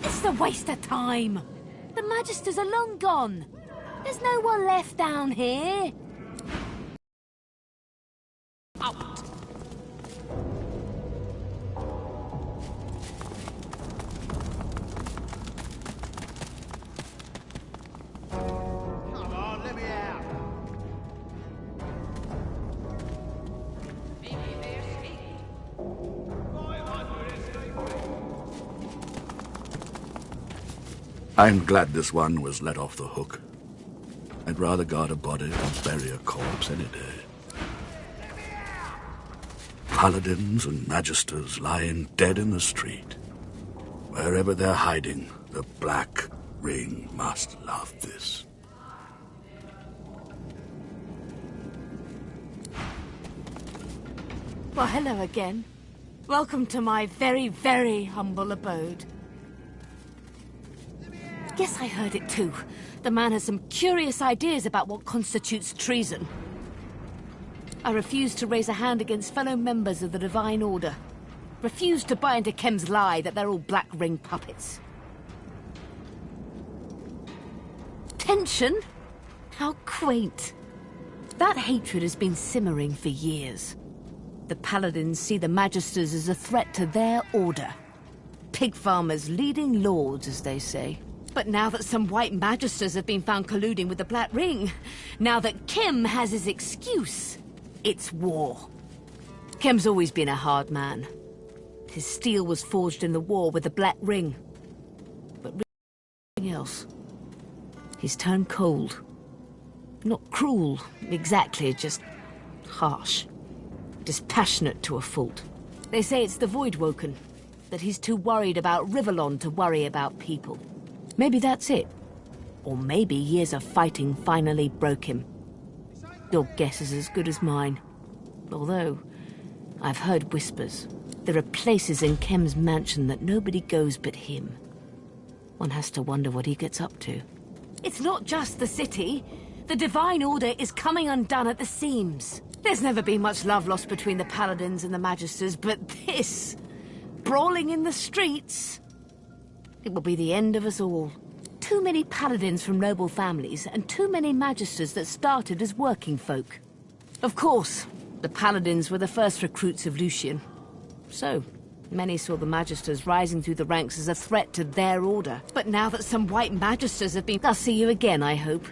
It's a waste of time. The Magisters are long gone. There's no one left down here. Out. Come on, let me out. Maybe they escaped. 500 escaped. I'm glad this one was let off the hook. I'd rather guard a body than bury a corpse any day. Paladins and magisters lying dead in the street. Wherever they're hiding, the Black Ring must love this. Well, hello again. Welcome to my very, very humble abode. Guess I heard it too. The man has some curious ideas about what constitutes treason. I refuse to raise a hand against fellow members of the Divine Order. Refuse to buy into Kem's lie that they're all Black Ring puppets. Tension? How quaint. That hatred has been simmering for years. The Paladins see the Magisters as a threat to their order. Pig farmers leading lords, as they say. But now that some white Magisters have been found colluding with the Black Ring, now that Kem has his excuse, it's war. Kem's always been a hard man. His steel was forged in the war with the Black Ring. But everything else, he's turned cold. Not cruel, exactly, just harsh. Dispassionate to a fault. They say it's the Void Woken, that he's too worried about Rivellon to worry about people. Maybe that's it. Or maybe years of fighting finally broke him. Your guess is as good as mine. Although, I've heard whispers. There are places in Kem's mansion that nobody goes but him. One has to wonder what he gets up to. It's not just the city. The Divine Order is coming undone at the seams. There's never been much love lost between the Paladins and the Magisters, but this... brawling in the streets... it will be the end of us all. Too many Paladins from noble families, and too many Magisters that started as working folk. Of course, the Paladins were the first recruits of Lucian. So, many saw the Magisters rising through the ranks as a threat to their order. But now that some white Magisters have been... I'll see you again, I hope.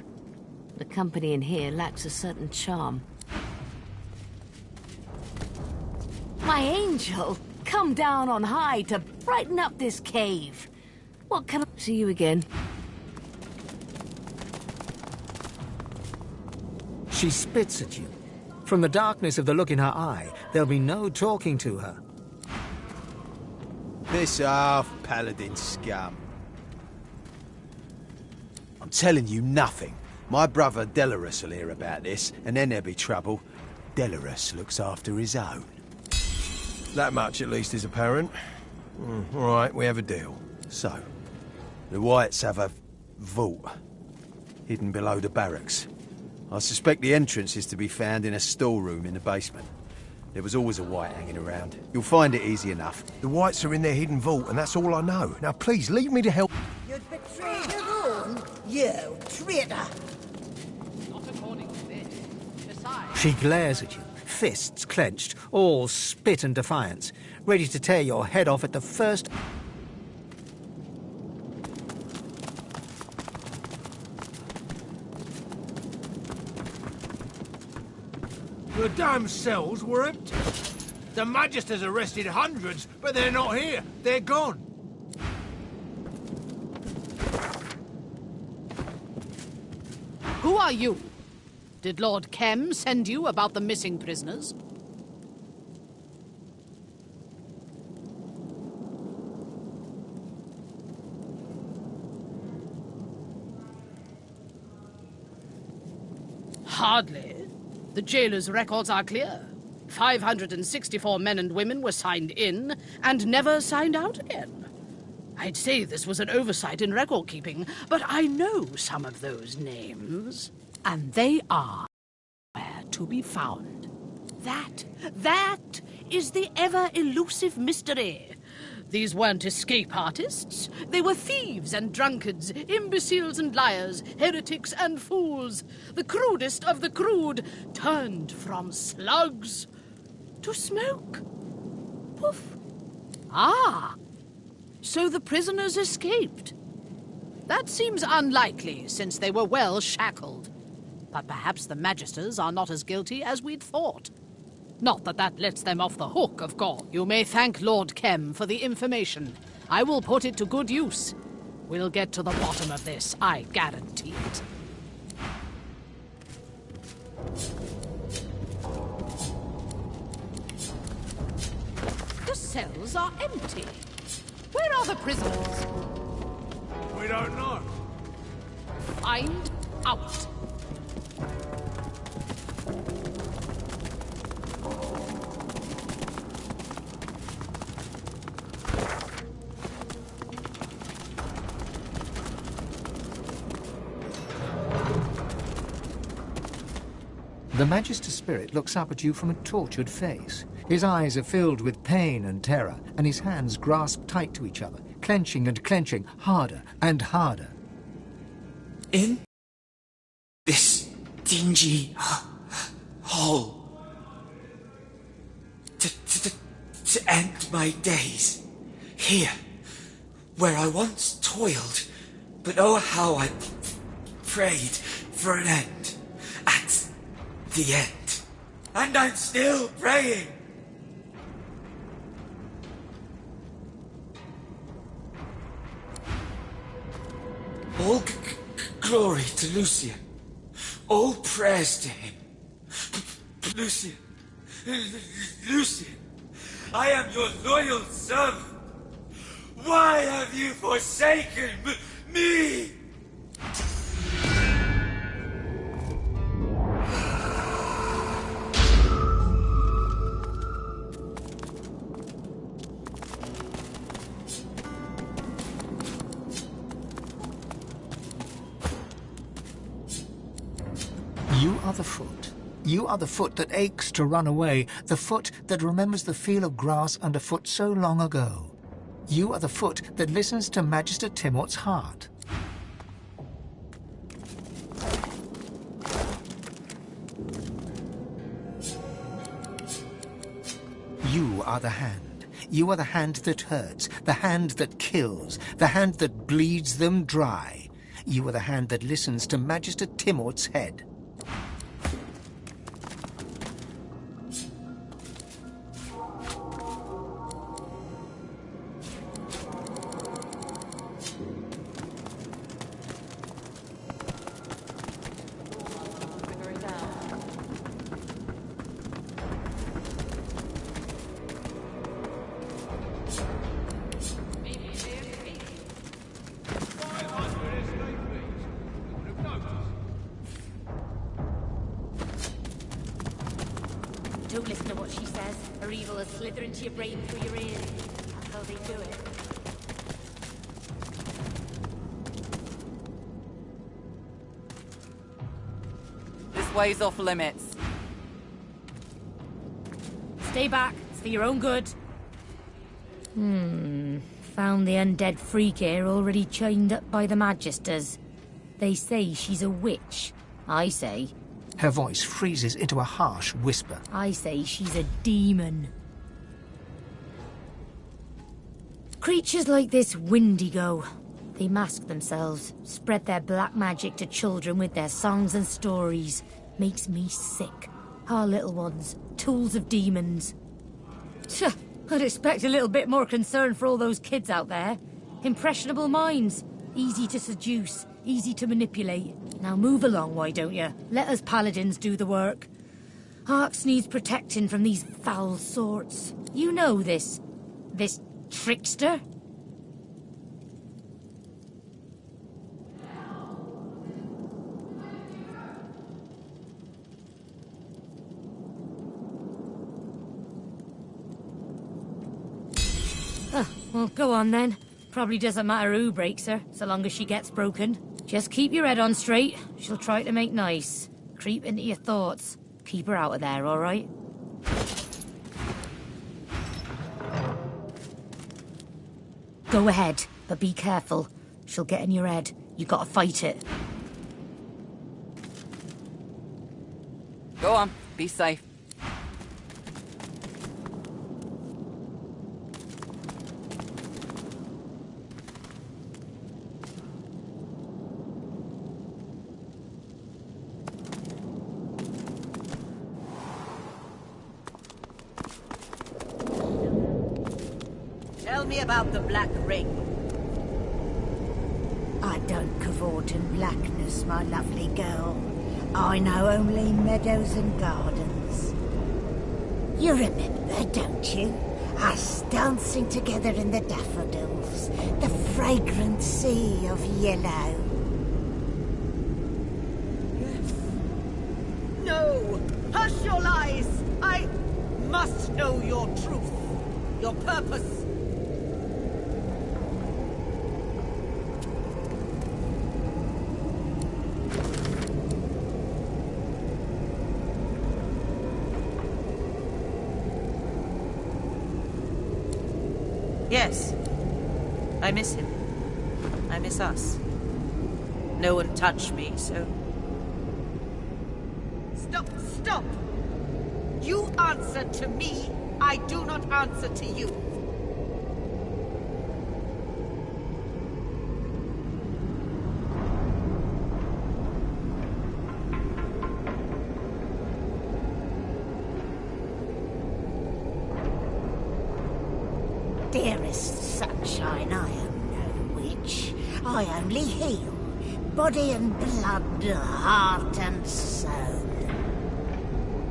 The company in here lacks a certain charm. My angel, come down on high to brighten up this cave. What can I... See you again. She spits at you. From the darkness of the look in her eye, there'll be no talking to her. Piss off, Paladin scum. I'm telling you nothing. My brother Delarus will hear about this, and then there'll be trouble. Delarus looks after his own. That much, at least, is apparent. All right, we have a deal. So, the Whites have a vault hidden below the barracks. I suspect the entrance is to be found in a storeroom in the basement. There was always a White hanging around. You'll find it easy enough. The Whites are in their hidden vault, and that's all I know. Now, please, leave me to help. You'd betrayed your own, you traitor! Not according to this. Besides... She glares at you, fists clenched, all spit and defiance, ready to tear your head off at the first... The damn cells were empty. The Magisters arrested hundreds, but they're not here. They're gone. Who are you? Did Lord Kem send you about the missing prisoners? Hardly. The jailer's records are clear. 564 men and women were signed in and never signed out again. I'd say this was an oversight in record-keeping, but I know some of those names. And they are where to be found. That is the ever-elusive mystery. These weren't escape artists. They were thieves and drunkards, imbeciles and liars, heretics and fools. The crudest of the crude, turned from slugs to smoke. Poof. Ah, so the prisoners escaped. That seems unlikely, since they were well shackled. But perhaps the Magisters are not as guilty as we'd thought. Not that that lets them off the hook, of course. You may thank Lord Kem for the information. I will put it to good use. We'll get to the bottom of this, I guarantee it. The cells are empty. Where are the prisoners? We don't know. Find out. The Magister spirit looks up at you from a tortured face. His eyes are filled with pain and terror, and his hands grasp tight to each other, clenching and clenching, harder and harder. In this dingy hole, to end my days, here, where I once toiled, but oh how I prayed for an end, at the end, and I'm still praying. All glory to Lucian. All prayers to him. Lucian. Lucian. I am your loyal servant. Why have you forsaken me? You are the foot. You are the foot that aches to run away, the foot that remembers the feel of grass underfoot so long ago. You are the foot that listens to Magister Timort's heart. You are the hand. You are the hand that hurts, the hand that kills, the hand that bleeds them dry. You are the hand that listens to Magister Timort's head. Don't listen to what she says. Her evil will slither into your brain through your ears. That's how they do it. This way's off limits. Stay back. It's for your own good. Found the undead freak here already chained up by the Magisters. They say she's a witch. I say... Her voice freezes into a harsh whisper. I say she's a demon. Creatures like this Windigo. They mask themselves, spread their black magic to children with their songs and stories. Makes me sick. Our little ones, tools of demons. Tch, I'd expect a little bit more concern for all those kids out there. Impressionable minds, easy to seduce, easy to manipulate. Now move along, why don't you? Let us paladins do the work. Arx needs protecting from these foul sorts. You know this trickster? Well, go on then. Probably doesn't matter who breaks her, so long as she gets broken. Just keep your head on straight. She'll try to make nice. Creep into your thoughts. Keep her out of there, all right? Go ahead, but be careful. She'll get in your head. You gotta fight it. Go on, be safe. Tell me about the Black Ring. I don't cavort in blackness, my lovely girl. I know only meadows and gardens. You remember, don't you? Us dancing together in the daffodils, the fragrant sea of yellow. Yes. No! Hush your lies! I must know your truth, your purpose. Yes. I miss him. I miss us. No one touched me, so... Stop! Stop! You answer to me. I do not answer to you. Dearest sunshine, I am no witch. I only heal. Body and blood, heart and soul.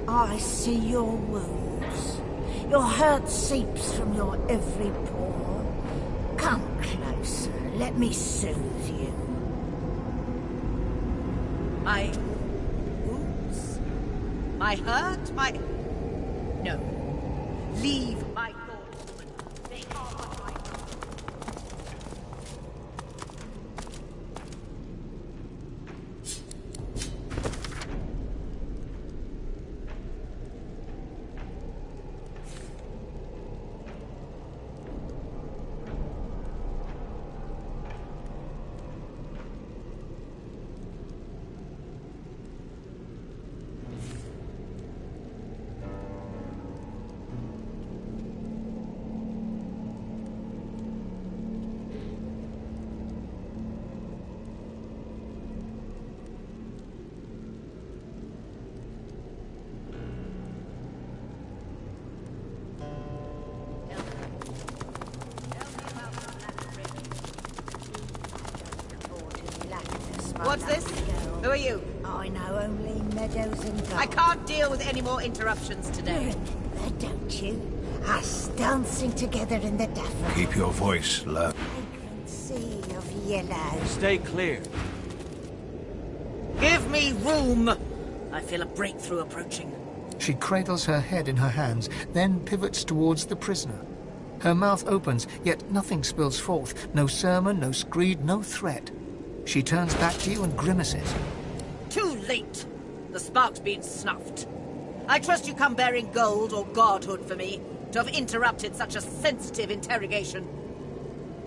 I see your wounds. Your hurt seeps from your every pore. Come closer, let me soothe you. My wounds? My hurt? My... No. Leave my thoughts. They are but my What's this? Who are you? I know only meadows and gardens. I can't deal with any more interruptions today. Remember, don't you? Us dancing together in the daffodils. Keep your voice low. Fragrant sea of yellow. Stay clear. Give me room! I feel a breakthrough approaching. She cradles her head in her hands, then pivots towards the prisoner. Her mouth opens, yet nothing spills forth. No sermon, no screed, no threat. She turns back to you and grimaces. Too late! The spark's been snuffed. I trust you come bearing gold or godhood for me to have interrupted such a sensitive interrogation.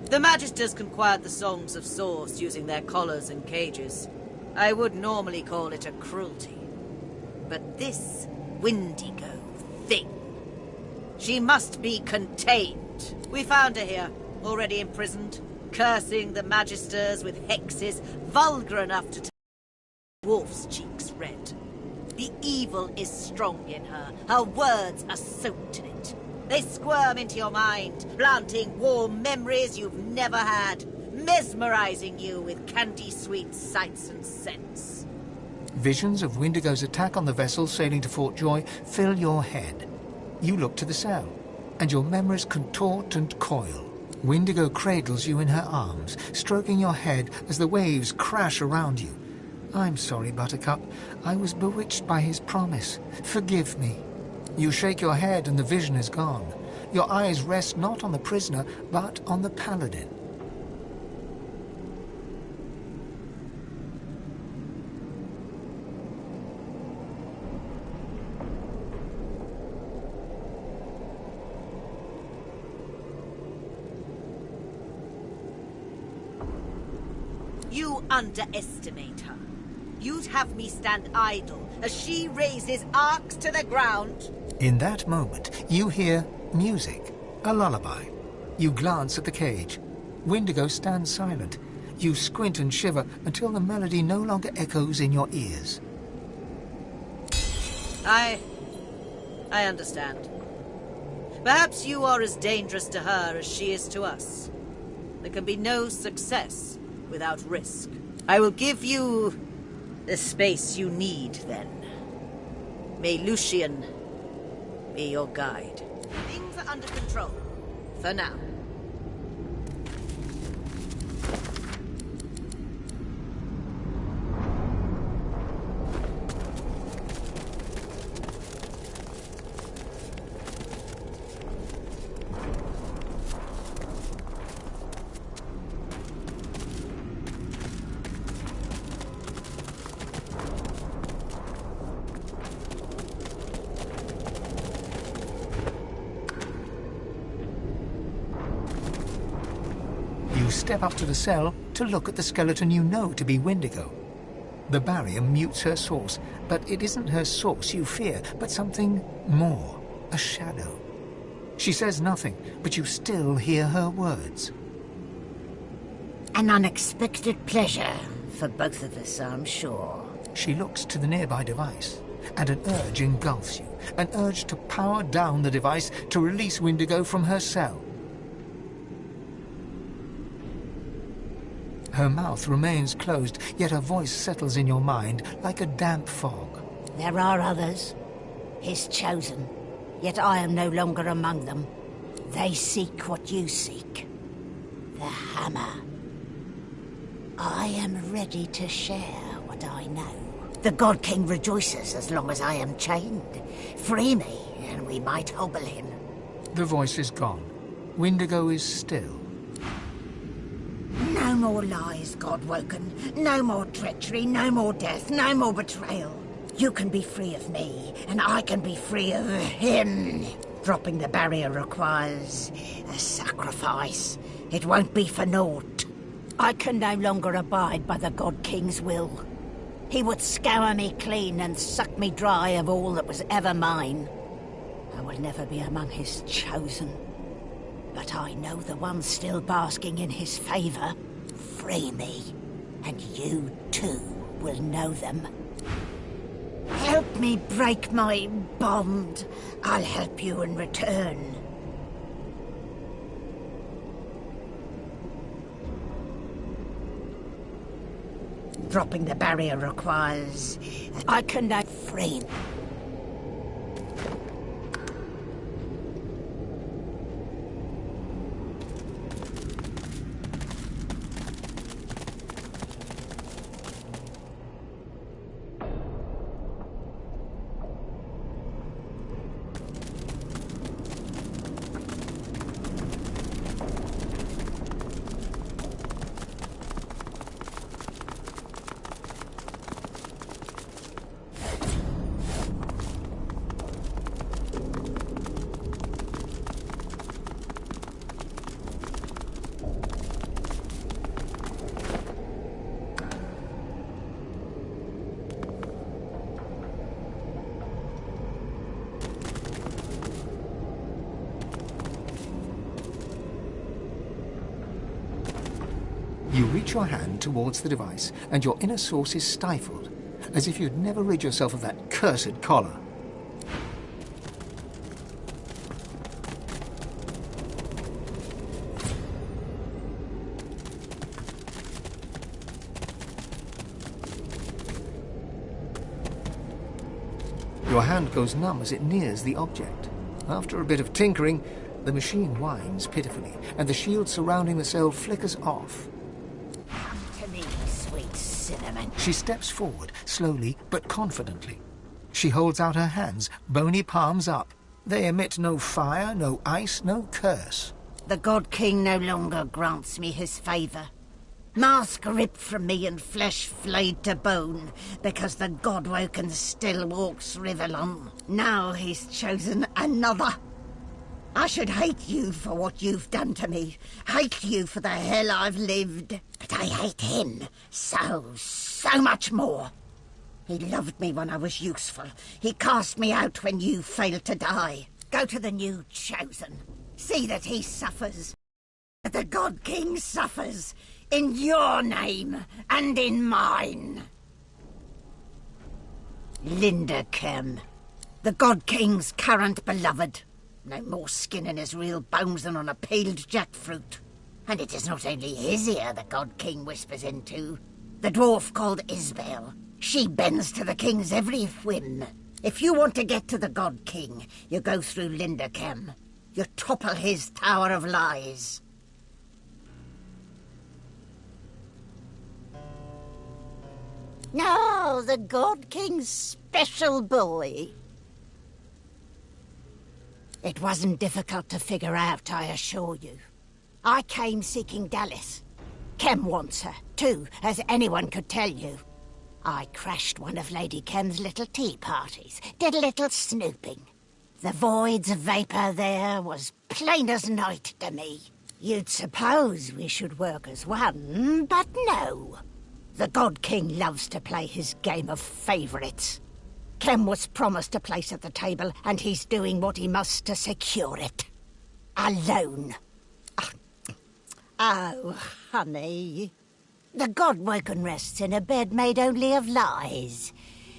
The Magisters can quiet the songs of Source using their collars and cages. I would normally call it a cruelty. But this Windigo thing, she must be contained. We found her here, already imprisoned, cursing the Magisters with hexes vulgar enough to turn wolf's cheeks red. The evil is strong in her. Her words are soaked in it. They squirm into your mind, planting warm memories you've never had, mesmerizing you with candy-sweet sights and scents. Visions of Windigo's attack on the vessel sailing to Fort Joy fill your head. You look to the cell, and your memories contort and coil. Windigo cradles you in her arms, stroking your head as the waves crash around you. I'm sorry, Buttercup. I was bewitched by his promise. Forgive me. You shake your head and the vision is gone. Your eyes rest not on the prisoner, but on the paladin. You underestimate her. You'd have me stand idle as she raises arcs to the ground. In that moment, you hear music, a lullaby. You glance at the cage. Windigo stands silent. You squint and shiver until the melody no longer echoes in your ears. I understand. Perhaps you are as dangerous to her as she is to us. There can be no success without risk. I will give you the space you need, then. May Lucian be your guide. Things are under control. For now. You step up to the cell to look at the skeleton you know to be Windigo. The barrier mutes her source, but it isn't her source you fear, but something more, a shadow. She says nothing, but you still hear her words. An unexpected pleasure for both of us, I'm sure. She looks to the nearby device, and an urge engulfs you, an urge to power down the device to release Windigo from her cell. Her mouth remains closed, yet her voice settles in your mind like a damp fog. There are others, his chosen, yet I am no longer among them. They seek what you seek. The hammer. I am ready to share what I know. The God King rejoices as long as I am chained. Free me, and we might hobble him. The voice is gone. Windigo is still. No more lies, Godwoken. No more treachery, no more death, no more betrayal. You can be free of me, and I can be free of him. Dropping the barrier requires a sacrifice. It won't be for naught. I can no longer abide by the God King's will. He would scour me clean and suck me dry of all that was ever mine. I will never be among his chosen. But I know the ones still basking in his favor. Free me, and you too will know them. Help me break my bond. I'll help you in return. Dropping the barrier requires... I can now free. You reach your hand towards the device, and your inner source is stifled, as if you'd never rid yourself of that cursed collar. Your hand goes numb as it nears the object. After a bit of tinkering, the machine whines pitifully, and the shield surrounding the cell flickers off. Come to me, sweet cinnamon. She steps forward, slowly but confidently. She holds out her hands, bony palms up. They emit no fire, no ice, no curse. The God King no longer grants me his favor. Mask ripped from me and flesh flayed to bone, because the Godwoken still walks Rivellon. Now he's chosen another. I should hate you for what you've done to me. Hate you for the hell I've lived. But I hate him so much more. He loved me when I was useful. He cast me out when you failed to die. Go to the new Chosen. See that he suffers. That the God King suffers. In your name and in mine. Linderkem. The God King's current beloved. No more skin in his real bones than on a peeled jackfruit. And it is not only his ear the God King whispers into. The dwarf called Isbel. She bends to the king's every whim. If you want to get to the God King, you go through Linderkem. You topple his Tower of Lies. No, the God King's special boy. It wasn't difficult to figure out, I assure you. I came seeking Dallas. Kem wants her, too, as anyone could tell you. I crashed one of Lady Kem's little tea parties, did a little snooping. The void's vapour there was plain as night to me. You'd suppose we should work as one, but no. The God King loves to play his game of favourites. Kem was promised a place at the table, and he's doing what he must to secure it. Alone. Oh, honey. The God-Woken rests in a bed made only of lies.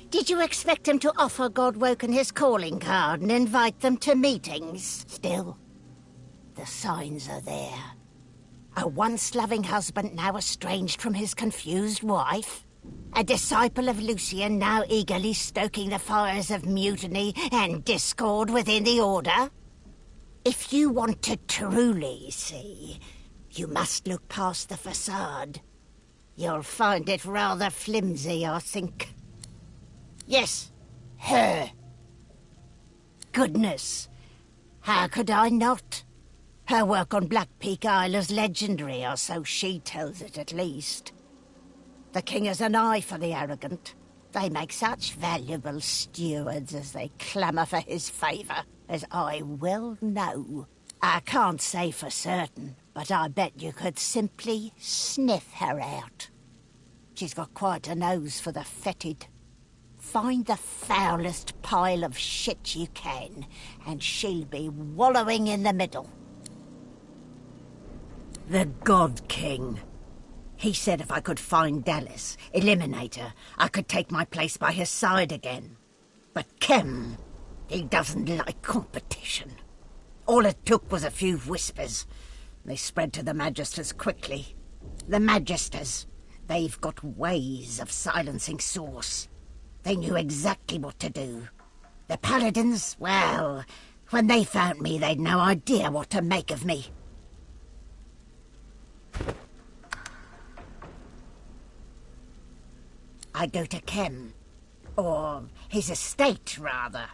Did you expect him to offer God-Woken his calling card and invite them to meetings? Still, the signs are there. A once-loving husband now estranged from his confused wife. A disciple of Lucian now eagerly stoking the fires of mutiny and discord within the Order. If you want to truly see, you must look past the facade. You'll find it rather flimsy, I think. Yes, her. Goodness, how could I not? Her work on Black Peak Isle is legendary, or so she tells it at least. The king has an eye for the arrogant. They make such valuable stewards as they clamour for his favour, as I well know. I can't say for certain, but I bet you could simply sniff her out. She's got quite a nose for the fetid. Find the foulest pile of shit you can, and she'll be wallowing in the middle. The God King. He said if I could find Dallas, eliminate her, I could take my place by his side again. But Kem, he doesn't like competition. All it took was a few whispers. They spread to the Magisters quickly. The Magisters, they've got ways of silencing Source. They knew exactly what to do. The Paladins, well, when they found me, they'd no idea what to make of me. I go to Kem. Or his estate, rather.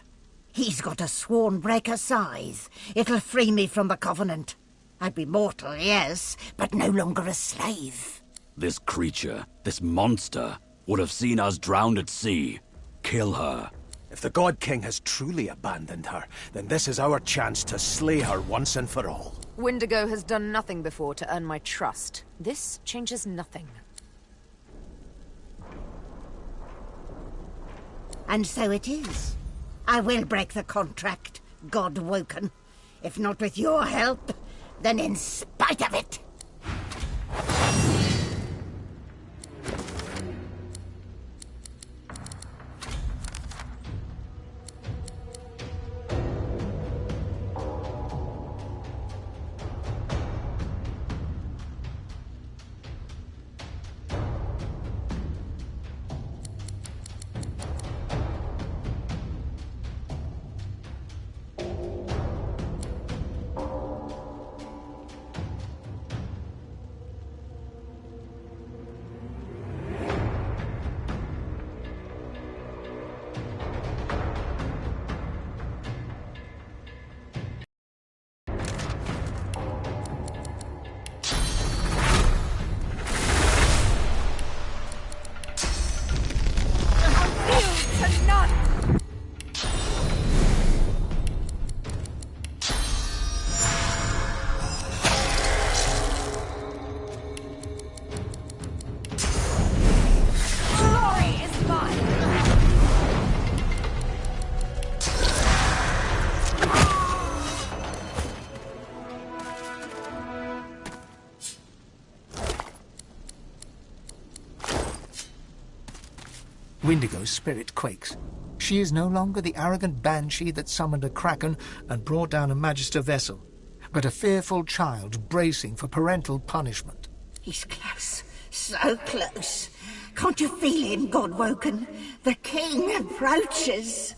He's got a sworn breaker scythe. It'll free me from the Covenant. I'd be mortal, yes, but no longer a slave. This creature, this monster, would have seen us drowned at sea. Kill her. If the God King has truly abandoned her, then this is our chance to slay her once and for all. Wendigo has done nothing before to earn my trust. This changes nothing. And so it is. I will break the contract, God Woken. If not with your help, then in spite of it. Windigo's spirit quakes. She is no longer the arrogant banshee that summoned a kraken and brought down a Magister vessel, but a fearful child bracing for parental punishment. He's close, so close. Can't you feel him, Godwoken? The king approaches.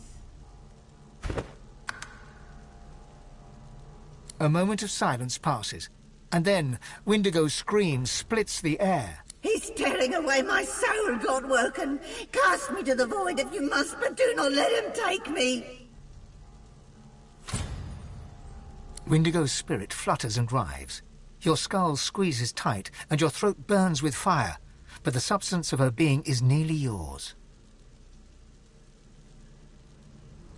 A moment of silence passes, and then Windigo's scream splits the air. He's tearing away my soul, Godwoken. Cast me to the void if you must, but do not let him take me. Windigo's spirit flutters and writhes. Your skull squeezes tight, and your throat burns with fire, but the substance of her being is nearly yours.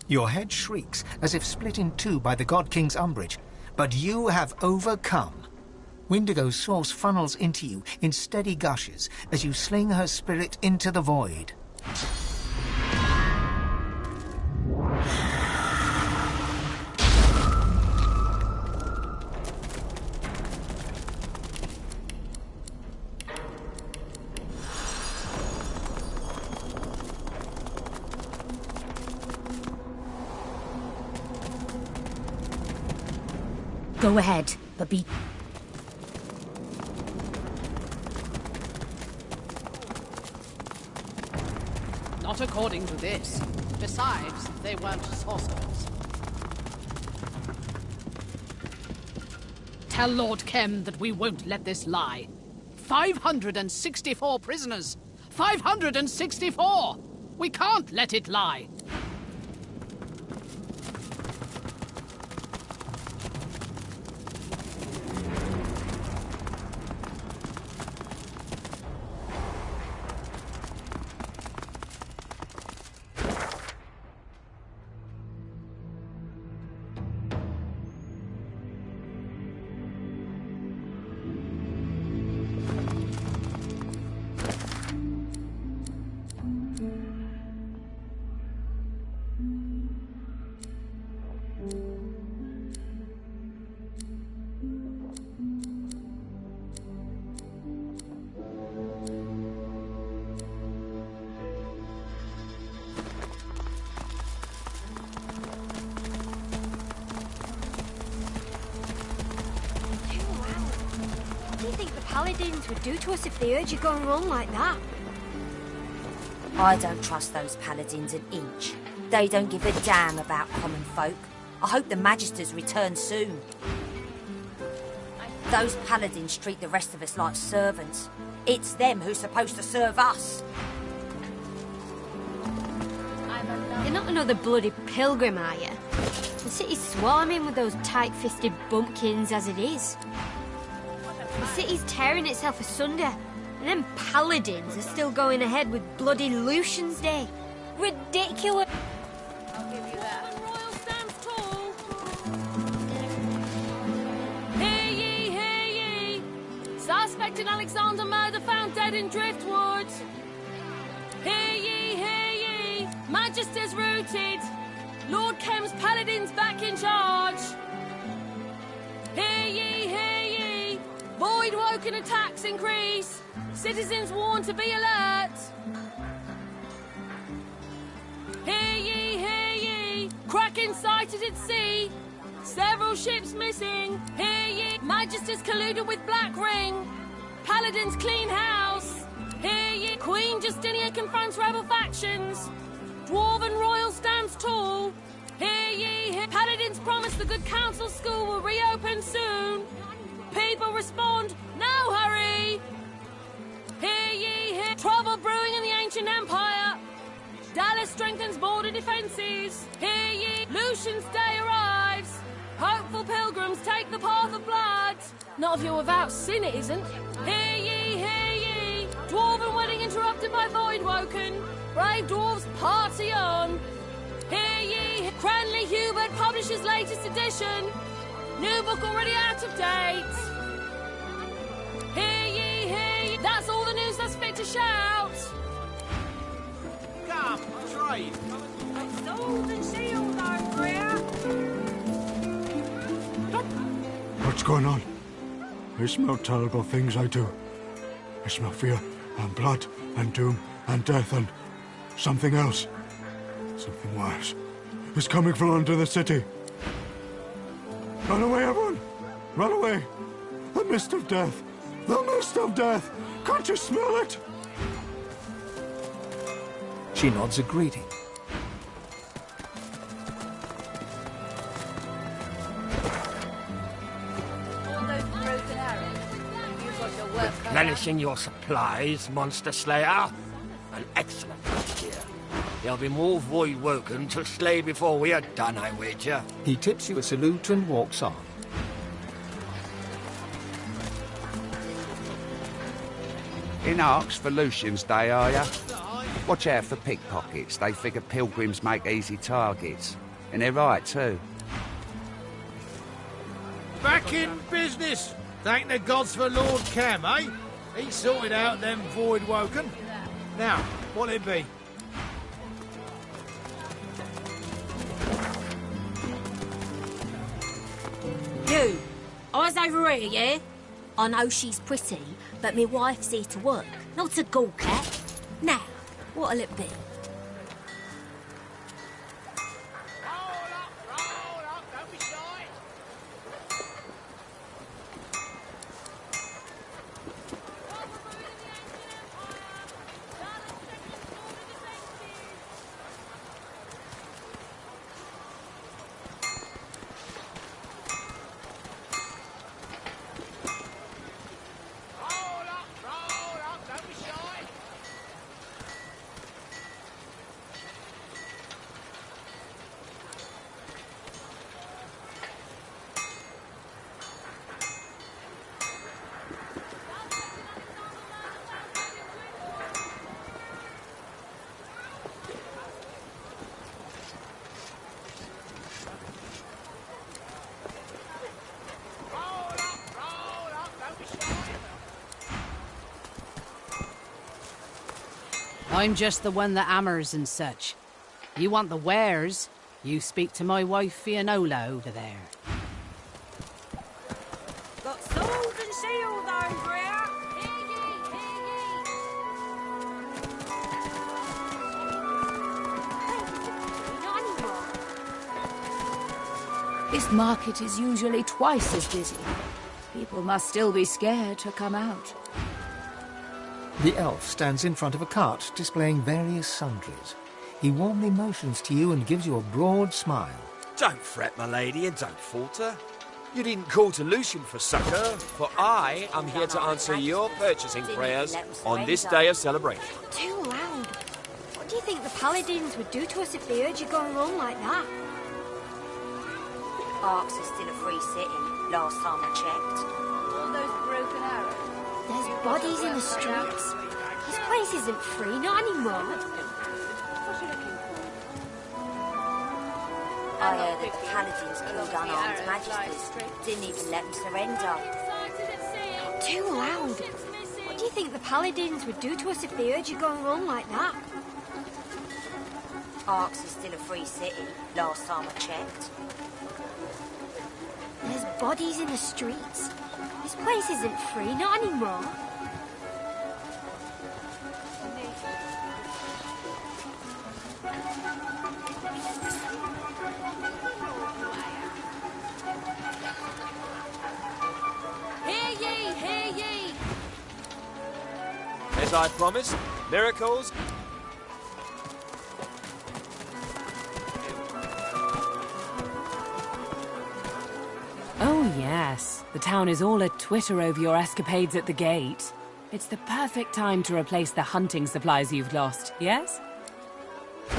Your head shrieks as if split in two by the God King's umbrage, but you have overcome. Windigo's source funnels into you in steady gushes as you sling her spirit into the void. Go ahead, but be... Not according to this. Besides, they weren't sorcerers. Tell Lord Kem that we won't let this lie. 564 prisoners! 564! We can't let it lie! Paladins would do to us if they heard you going wrong like that. I don't trust those paladins an inch. They don't give a damn about common folk. I hope the Magisters return soon. Those paladins treat the rest of us like servants. It's them who's supposed to serve us. You're not another bloody pilgrim, are you? The city's swarming with those tight-fisted bumpkins as it is. The city's tearing itself asunder, and them paladins are still going ahead with bloody Lucian's Day. Ridiculous. I'll give you that. Royal stands tall. Hear ye, hear ye. Suspect in Alexander murder found dead in Driftwood. Hear ye, hear ye. Magisters rooted. Lord Kem's paladins back in charge. Hear ye, hear ye. Void woken attacks increase. Citizens warned to be alert. Hear ye, hear ye. Kraken sighted at sea. Several ships missing. Hear ye. Magisters colluded with Black Ring. Paladins clean house. Hear ye. Queen Justinia confronts rebel factions. Dwarven Royal stands tall. Hear ye, hear. Paladins promise the Good Counsel School will reopen soon. People respond, no hurry. Hear ye, hear. Trouble brewing in the ancient empire. Dallas strengthens border defences. Hear ye, Lucian's Day arrives. Hopeful pilgrims take the path of blood. Not if you're without sin, it isn't. Hear ye, hear ye. Dwarven wedding interrupted by Void Woken. Brave dwarves party on. Hear ye, Cranley Hubert publishes latest edition. New book already out of date. Hear ye, hear ye. That's all the news that's fit to shout. Come, trade. Sold and sealed, Andrea. What's going on? I smell terrible things, I do. I smell fear and blood and doom and death and... Something else. Something worse. Is coming from under the city. Run away, everyone! Run away! The mist of death! The mist of death! Can't you smell it? She nods a greeting. Replenishing your supplies, Monster Slayer. An excellent idea. There'll be more Void Woken to slay before we are done, I wager. He tips you a salute and walks on. In Arks for Lucian's Day, are ya? Watch out for pickpockets. They figure pilgrims make easy targets. And they're right, too. Back in business! Thank the gods for Lord Cam, eh? He sorted out them Void Woken. Now, what'll it be? You, eyes over here, yeah? I know she's pretty, but me wife's here to work, not to gawk at. Now, what'll it be? I'm just the one that hammers and such. You want the wares, you speak to my wife Fionola over there. Got swords and shields over here. This market is usually twice as busy. People must still be scared to come out. The elf stands in front of a cart displaying various sundries. He warmly motions to you and gives you a broad smile. Don't fret, my lady, and don't falter. You didn't call to Lucian for succour, for I am here to answer your purchasing prayers on this day of celebration. Too loud. What do you think the paladins would do to us if they heard you going wrong like that? Arks is still a free city, last time I checked. All those broken arrows. There's bodies in the streets. This place isn't free, not anymore. I heard that the paladins killed unarmed magisters. Didn't even let them surrender. Too loud. What do you think the paladins would do to us if they heard you going wrong like that? Arks is still a free city, last time I checked. There's bodies in the streets. This place isn't free, not anymore. Hear ye, hear ye! As I promised, miracles. Oh, yes. The town is all a-twitter over your escapades at the gate. It's the perfect time to replace the hunting supplies you've lost, yes?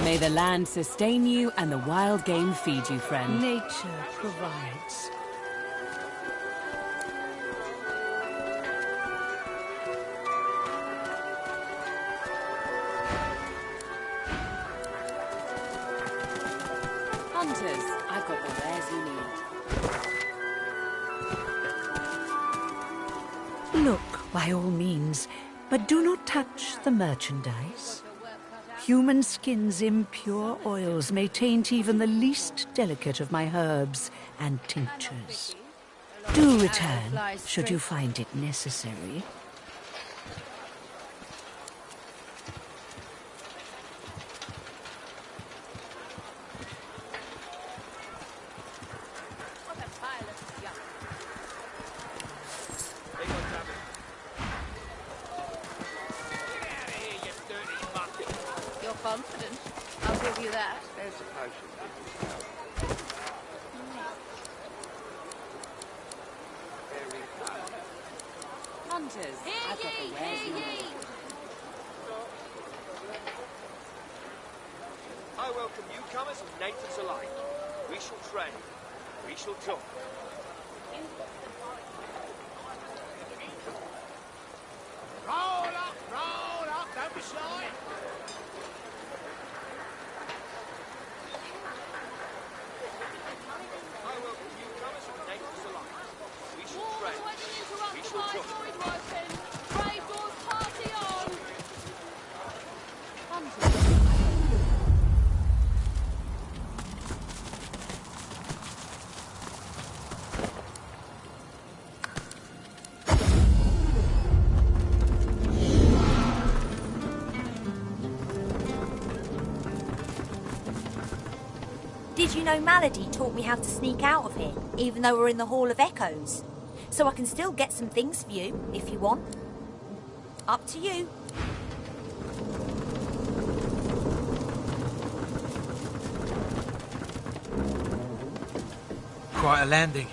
May the land sustain you and the wild game feed you, friend. Nature provides. Hunters, I've got the wares you need. Look, by all means, but do not touch the merchandise. Human skin's impure oils may taint even the least delicate of my herbs and tinctures. Do return, should you find it necessary. confident. I'll give you that. There's a potion. Hunters, I've got the wares now. I welcome newcomers and natives alike. We shall trade. We shall talk. Roll up, don't be shy. I welcome newcomers and natives alike. We shall Walls trade. when you interrupt We the shall fire talk. void working. Brave doors party on. Did you know Malady taught me how to sneak out of here, even though we're in the Hall of Echoes? So I can still get some things for you, if you want. Up to you. Quite a landing.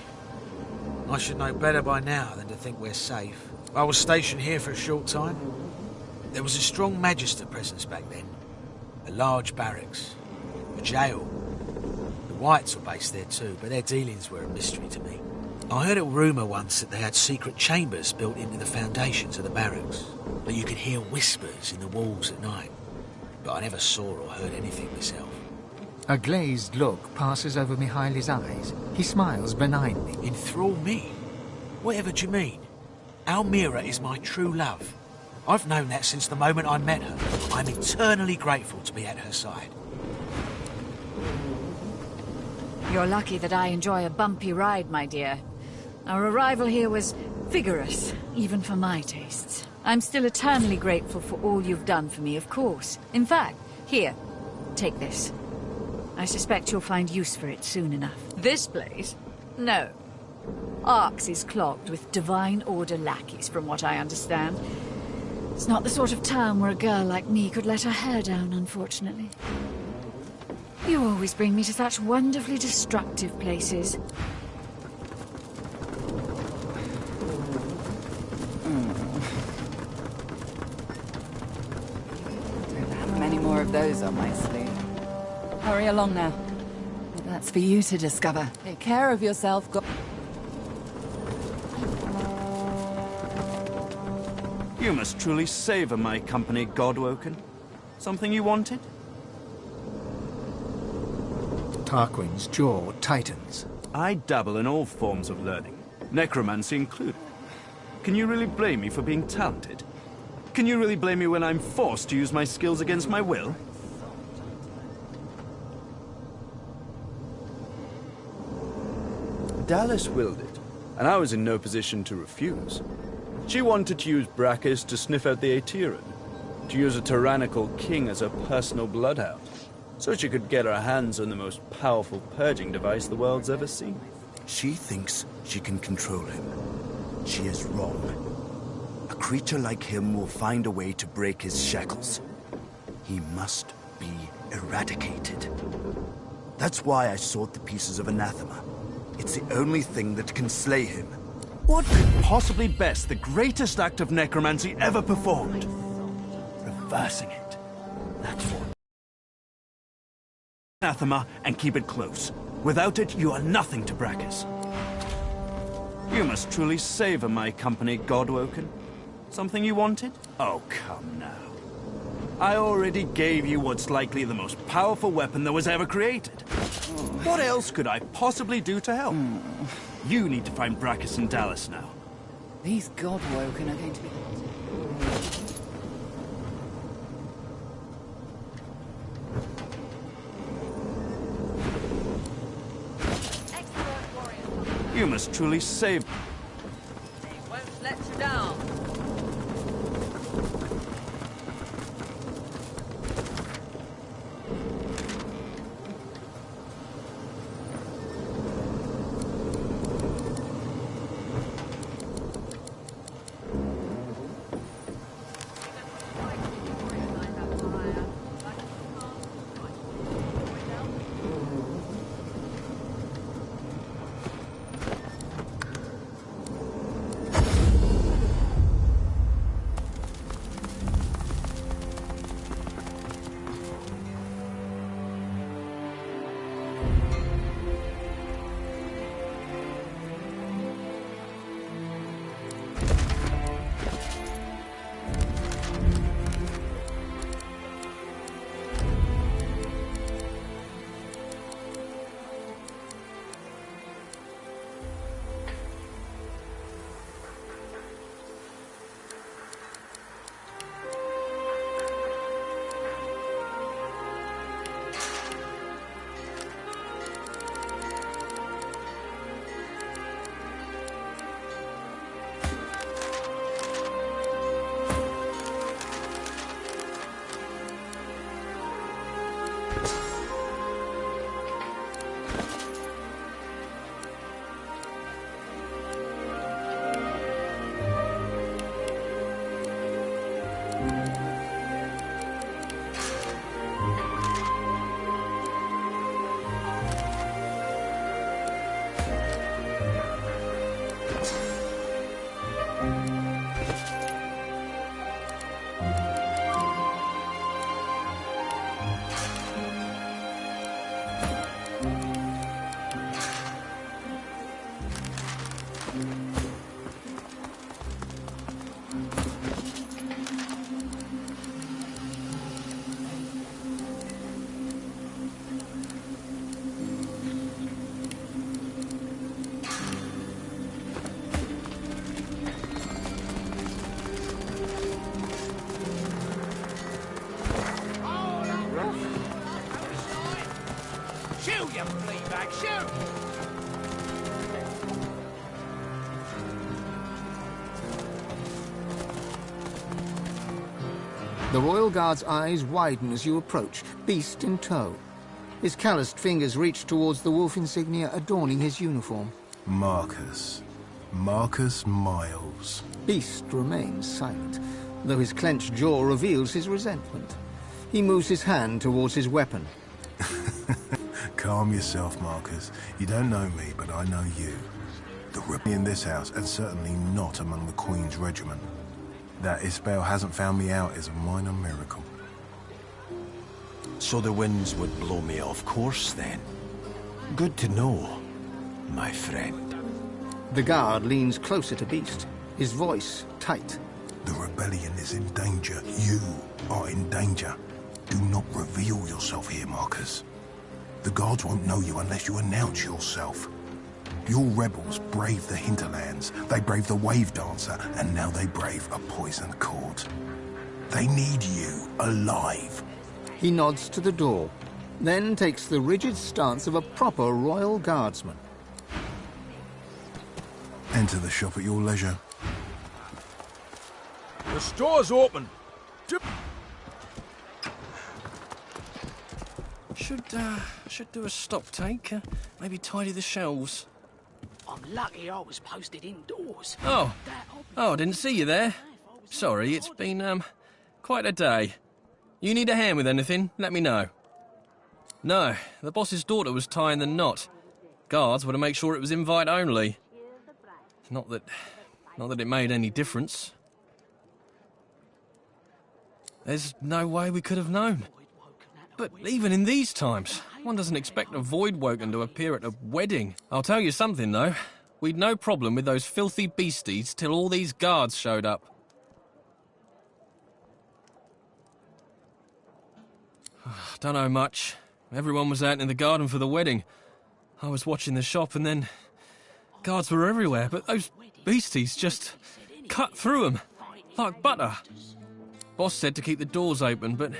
I should know better by now than to think we're safe. I was stationed here for a short time. There was a strong Magister presence back then. A large barracks. A jail. The Whites were based there too, but their dealings were a mystery to me. I heard a rumour once that they had secret chambers built into the foundations of the barracks, that you could hear whispers in the walls at night. But I never saw or heard anything myself. A glazed look passes over Mihaly's eyes. He smiles benignly. Enthrall me? Whatever do you mean? Almira is my true love. I've known that since the moment I met her. I'm eternally grateful to be at her side. You're lucky that I enjoy a bumpy ride, my dear. Our arrival here was vigorous, even for my tastes. I'm still eternally grateful for all you've done for me, of course. In fact, here, take this. I suspect you'll find use for it soon enough. This place? No. Arx is clogged with Divine Order lackeys, from what I understand. It's not the sort of town where a girl like me could let her hair down, unfortunately. You always bring me to such wonderfully destructive places. Don't have many more of those on my sleeve. Hurry along now. But that's for you to discover. Take care of yourself. You must truly savor my company, Godwoken. Something you wanted? Tarquin's jaw tightens. I dabble in all forms of learning, necromancy included. Can you really blame me for being talented? Can you really blame me when I'm forced to use my skills against my will? Dallas willed it, and I was in no position to refuse. She wanted to use Brachus to sniff out the Aeteran, to use a tyrannical king as her personal bloodhound, so she could get her hands on the most powerful purging device the world's ever seen. She thinks she can control him. She is wrong. A creature like him will find a way to break his shackles. He must be eradicated. That's why I sought the pieces of anathema. It's the only thing that can slay him. What could possibly best the greatest act of necromancy ever performed? Reversing it. That's what. Anathema and keep it close. Without it, you are nothing to Brachus. You must truly savor my company, Godwoken. Something you wanted? Oh, come now. I already gave you what's likely the most powerful weapon that was ever created. What else could I possibly do to help? You need to find Brachus and Dallas now. These Godwoken are going to be... You must truly save... He won't let you down. you flea bag, shoot! The Royal Guard's eyes widen as you approach, beast in tow. His calloused fingers reach towards the wolf insignia adorning his uniform. Marcus. Marcus Miles. Beast remains silent, though his clenched jaw reveals his resentment. He moves his hand towards his weapon. Calm yourself, Marcus. You don't know me, but I know you. The rebel in this house, and certainly not among the Queen's regiment. That Isbel hasn't found me out is a minor miracle. So the winds would blow me off course, then? Good to know, my friend. The guard leans closer to Beast, his voice tight. The rebellion is in danger. You are in danger. Do not reveal yourself here, Marcus. The guards won't know you unless you announce yourself. Your rebels braved the hinterlands, they braved the wave dancer, and now they brave a poisoned court. They need you alive. He nods to the door, then takes the rigid stance of a proper Royal Guardsman. Enter the shop at your leisure. The store's open. Should do a stock take. Maybe tidy the shelves. I'm lucky I was posted indoors. Oh, I didn't see you there. Sorry, it's been, quite a day. You need a hand with anything, let me know. No, the boss's daughter was tying the knot. Guards were to make sure it was invite only. Not that it made any difference. There's no way we could have known. But even in these times, one doesn't expect a Voidwoken to appear at a wedding. I'll tell you something, though. We'd no problem with those filthy beasties till all these guards showed up. Don't know much. Everyone was out in the garden for the wedding. I was watching the shop and then... Guards were everywhere, but those beasties just cut through them like butter. Boss said to keep the doors open, but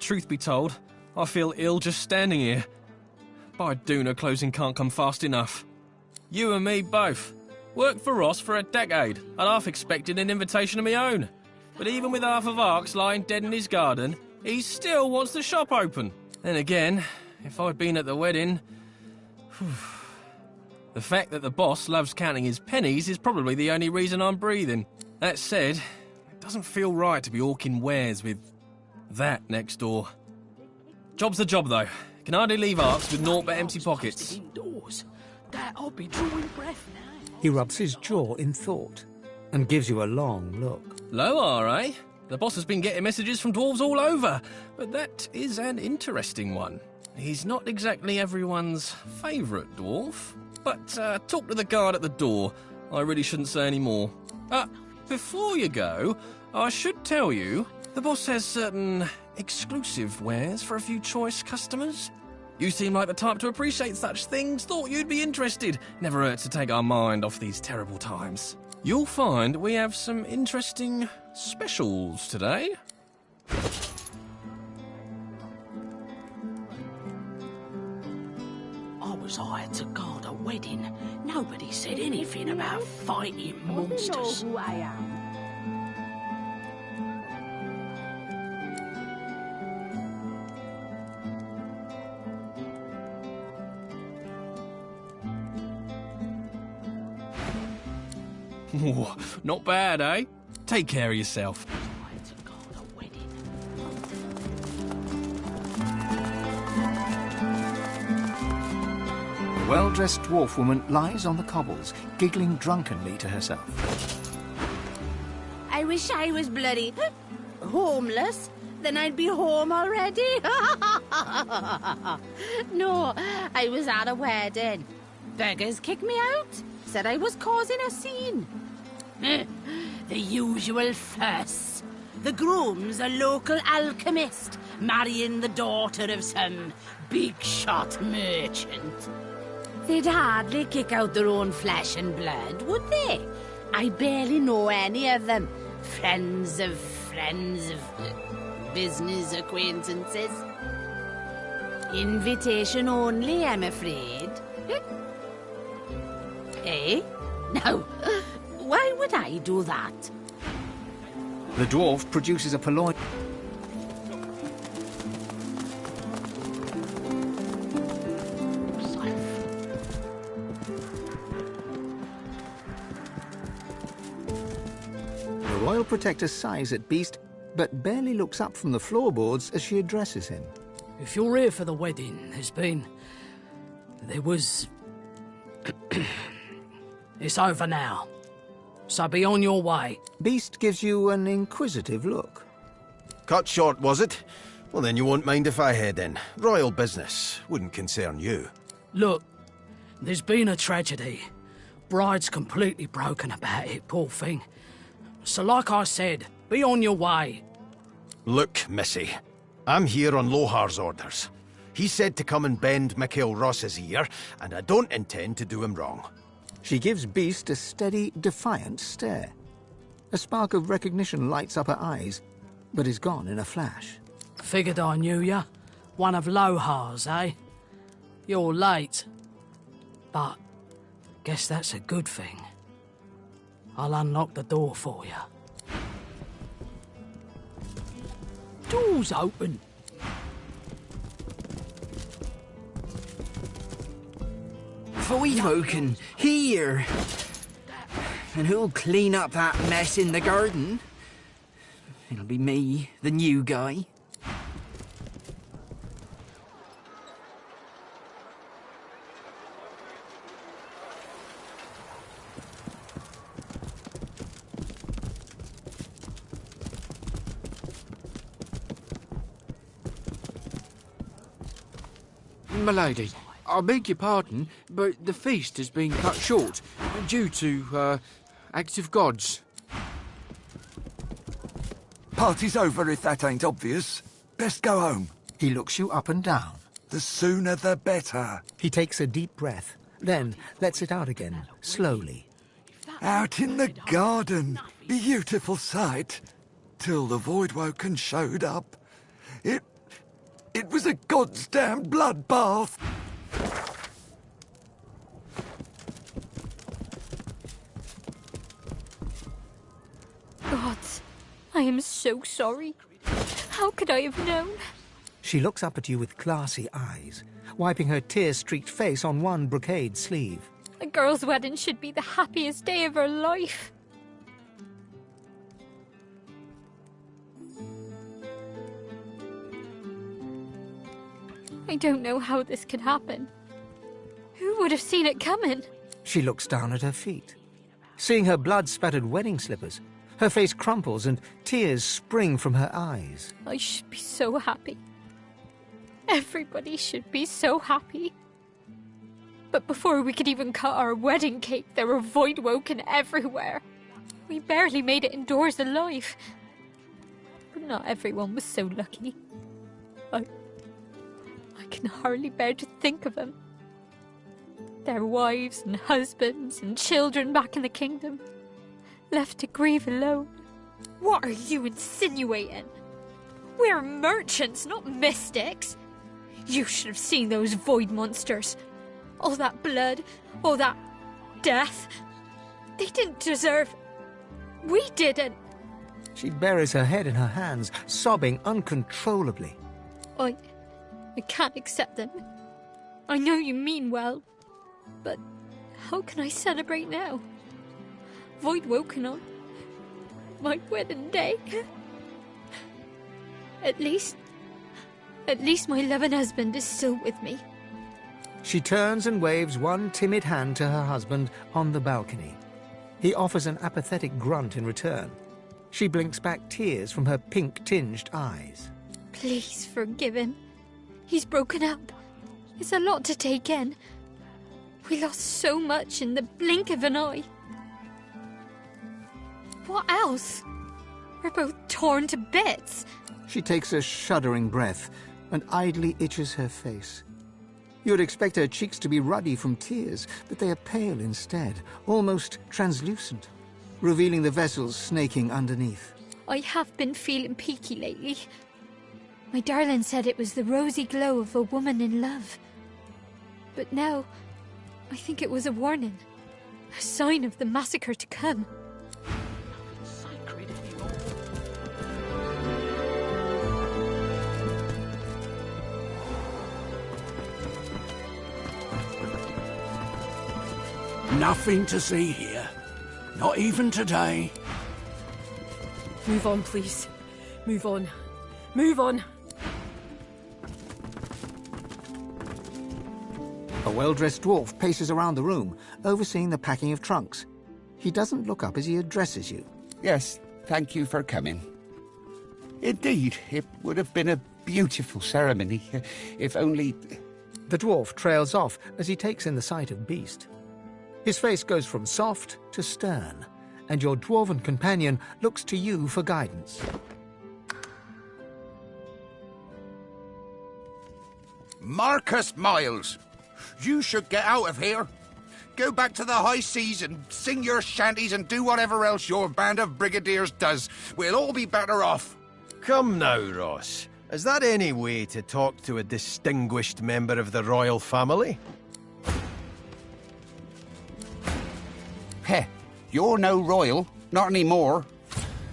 truth be told, I feel ill just standing here. By Duna, closing can't come fast enough. You and me both. Worked for Ross for a decade. I'd half expected an invitation of my own. But even with half of Arx lying dead in his garden, he still wants the shop open. Then again, if I'd been at the wedding... The fact that the boss loves counting his pennies is probably the only reason I'm breathing. That said, it doesn't feel right to be hawking wares with that next door. Job's a job, though. Can hardly leave Arx with naught but empty pockets. Indoors. I'll be drawing breath now. He rubs his jaw in thought and gives you a long look. Low, eh? The boss has been getting messages from dwarves all over, but that is an interesting one. He's not exactly everyone's favourite dwarf. But talk to the guard at the door. I really shouldn't say any more. Before you go, I should tell you, the boss has certain exclusive wares for a few choice customers. You seem like the type to appreciate such things. Thought you'd be interested. Never hurts to take our mind off these terrible times. You'll find we have some interesting specials today. I was hired to guard a wedding. Nobody said anything about fighting monsters. You know who I am. Not bad, eh? Take care of yourself. A well-dressed dwarf woman lies on the cobbles, giggling drunkenly to herself. I wish I was bloody homeless. Then I'd be home already. No, I was at a wedding. Beggars kicked me out. Said I was causing a scene. The usual fuss. The groom's a local alchemist, marrying the daughter of some big-shot merchant. They'd hardly kick out their own flesh and blood, would they? I barely know any of them. Friends of business acquaintances. Invitation only, I'm afraid. Eh? No. Why would I do that? The dwarf produces a purloined... The royal protector sighs at Beast, but barely looks up from the floorboards as she addresses him. If you're here for the wedding, there was... It's over now. So be on your way. Beast gives you an inquisitive look. Cut short, was it? Well, then you won't mind if I head in. Royal business. Wouldn't concern you. Look, there's been a tragedy. Bride's completely broken about it, poor thing. So like I said, be on your way. Look, Missy. I'm here on Lohar's orders. He said to come and bend Mikhail Ross's ear, and I don't intend to do him wrong. She gives Beast a steady, defiant stare. A spark of recognition lights up her eyes, but is gone in a flash. Figured I knew ya. One of Lohar's, eh? You're late. But guess that's a good thing. I'll unlock the door for you. Door's open. Voidwoken, here! And who'll clean up that mess in the garden? It'll be me, the new guy. Milady, I beg your pardon, but the feast has been cut short due to, acts of gods. Party's over if that ain't obvious. Best go home. He looks you up and down. The sooner the better. He takes a deep breath, then lets it out again, slowly. Out in the garden. Beautiful sight. Till the Voidwoken showed up. It was a goddamn bloodbath. Gods, I am so sorry. How could I have known? She looks up at you with glassy eyes, wiping her tear-streaked face on one brocade sleeve. A girl's wedding should be the happiest day of her life. I don't know how this could happen. Who would have seen it coming? She looks down at her feet. Seeing her blood-spattered wedding slippers, her face crumples and tears spring from her eyes. I should be so happy. Everybody should be so happy. But before we could even cut our wedding cake, there were Voidwoken everywhere. We barely made it indoors alive. But not everyone was so lucky. I can hardly bear to think of them. Their wives and husbands and children back in the kingdom, left to grieve alone. What are you insinuating? We're merchants, not mystics. You should have seen those void monsters. All that blood, all that death. They didn't deserve... We didn't. She buries her head in her hands, sobbing uncontrollably. I can't accept them. I know you mean well, but how can I celebrate now? Voidwoken on my wedding day. At least my loving husband is still with me. She turns and waves one timid hand to her husband on the balcony. He offers an apathetic grunt in return. She blinks back tears from her pink-tinged eyes. Please forgive him. He's broken up. It's a lot to take in. We lost so much in the blink of an eye. What else? We're both torn to bits. She takes a shuddering breath and idly itches her face. You would expect her cheeks to be ruddy from tears, but they are pale instead, almost translucent, revealing the vessels snaking underneath. I have been feeling peaky lately. My darling said it was the rosy glow of a woman in love. But now, I think it was a warning. A sign of the massacre to come. Nothing to see here. Not even today. Move on, please. Move on. Move on. A well-dressed dwarf paces around the room, overseeing the packing of trunks. He doesn't look up as he addresses you. Yes, thank you for coming. Indeed, it would have been a beautiful ceremony, if only... The dwarf trails off as he takes in the sight of Beast. His face goes from soft to stern, and your dwarven companion looks to you for guidance. Marcus Miles, you should get out of here. Go back to the high seas and sing your shanties and do whatever else your band of brigadiers does. We'll all be better off. Come now, Ross. Is that any way to talk to a distinguished member of the royal family? Heh, you're no royal, not anymore.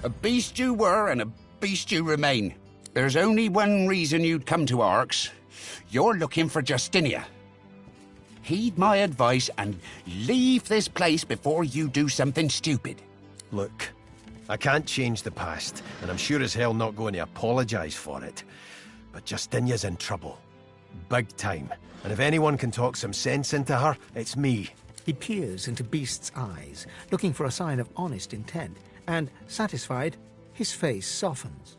A beast you were and a beast you remain. There's only one reason you'd come to Arx. You're looking for Justinia. Heed my advice and leave this place before you do something stupid. Look, I can't change the past, and I'm sure as hell not going to apologise for it. But Justinia's in trouble. Big time. And if anyone can talk some sense into her, it's me. He peers into Beast's eyes, looking for a sign of honest intent, and, satisfied, his face softens.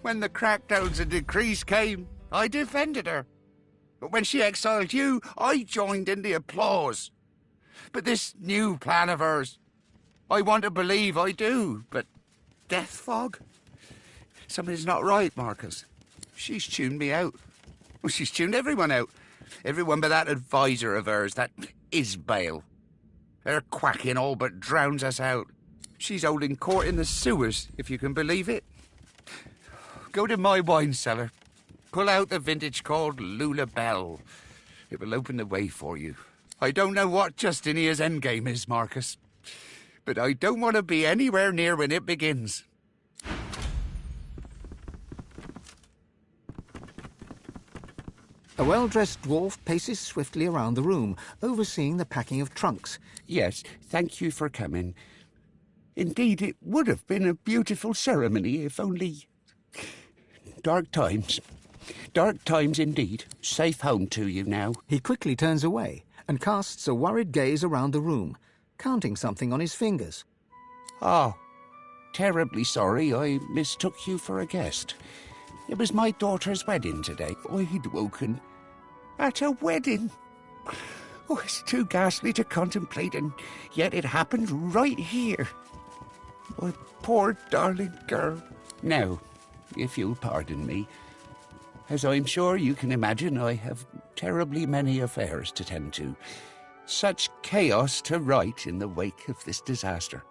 When the crackdowns and decrees came, I defended her. But when she exiled you, I joined in the applause. But this new plan of hers, I want to believe I do, but death fog? Something's not right, Marcus. She's tuned me out. Well, she's tuned everyone out. Everyone but that advisor of hers, that Isbale. Her quacking all but drowns us out. She's holding court in the sewers, if you can believe it. Go to my wine cellar. Pull out the vintage called Lula Bell. It will open the way for you. I don't know what Justinia's endgame is, Marcus, but I don't want to be anywhere near when it begins. A well-dressed dwarf paces swiftly around the room, overseeing the packing of trunks. Yes, thank you for coming. Indeed, it would have been a beautiful ceremony if only... Dark times. Dark times indeed. Safe home to you now. He quickly turns away and casts a worried gaze around the room, counting something on his fingers. Oh, terribly sorry I mistook you for a guest. It was my daughter's wedding today. I'd woken at a wedding. Oh, it's too ghastly to contemplate, and yet it happened right here. My poor darling girl. Now, if you'll pardon me, as I'm sure you can imagine, I have terribly many affairs to tend to. Such chaos to right in the wake of this disaster.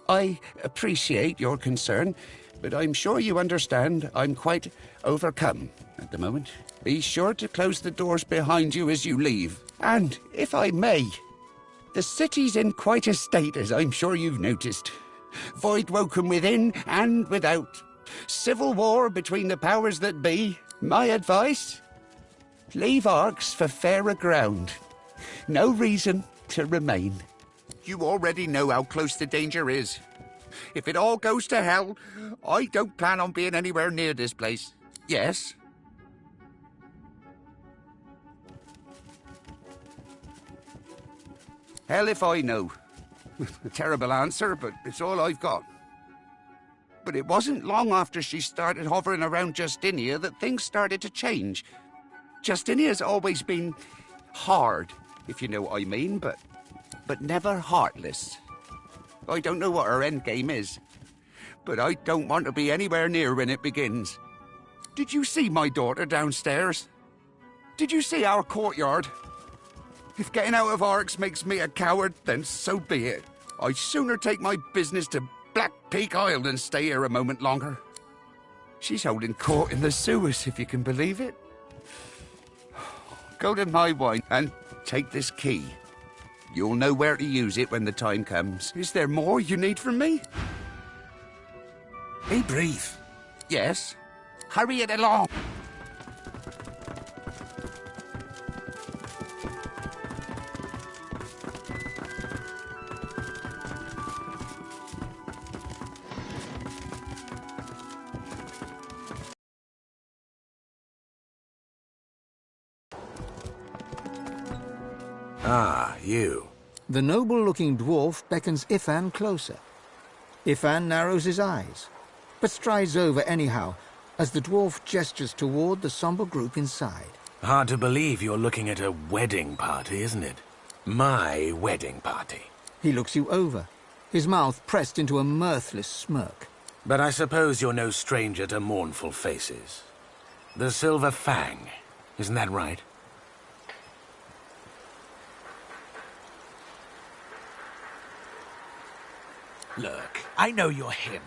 I appreciate your concern, but I'm sure you understand I'm quite overcome at the moment. Be sure to close the doors behind you as you leave. And, if I may, the city's in quite a state, as I'm sure you've noticed. Void woken within and without. Civil war between the powers that be. My advice? Leave Arx for fairer ground. No reason to remain. You already know how close the danger is. If it all goes to hell, I don't plan on being anywhere near this place. Yes? Hell if I know. A terrible answer, but it's all I've got. But it wasn't long after she started hovering around Justinia that things started to change. Justinia's always been hard, if you know what I mean, but never heartless. I don't know what her endgame is, but I don't want to be anywhere near when it begins. Did you see my daughter downstairs? Did you see our courtyard? If getting out of Arx makes me a coward, then so be it. I'd sooner take my business to Black Peak Isle than stay here a moment longer. She's holding court in the sewers, if you can believe it. Go to my wine and take this key. You'll know where to use it when the time comes. Is there more you need from me? Be brief. Yes. Hurry it along. Ah, you. The noble-looking dwarf beckons Ifan closer. Ifan narrows his eyes, but strides over anyhow as the dwarf gestures toward the somber group inside. Hard to believe you're looking at a wedding party, isn't it? My wedding party. He looks you over, his mouth pressed into a mirthless smirk. But I suppose you're no stranger to mournful faces. The Silver Fang, isn't that right? Look, I know you're him.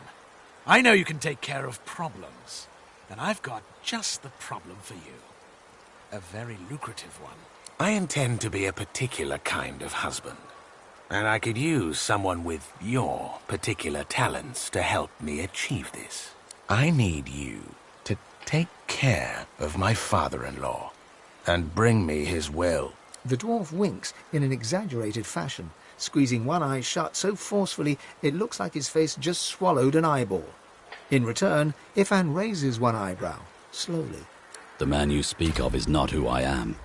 I know you can take care of problems. And I've got just the problem for you. A very lucrative one. I intend to be a particular kind of husband. And I could use someone with your particular talents to help me achieve this. I need you to take care of my father-in-law and bring me his will. The dwarf winks in an exaggerated fashion, squeezing one eye shut so forcefully it looks like his face just swallowed an eyeball. In return, Ifan raises one eyebrow, slowly. The man you speak of is not who I am,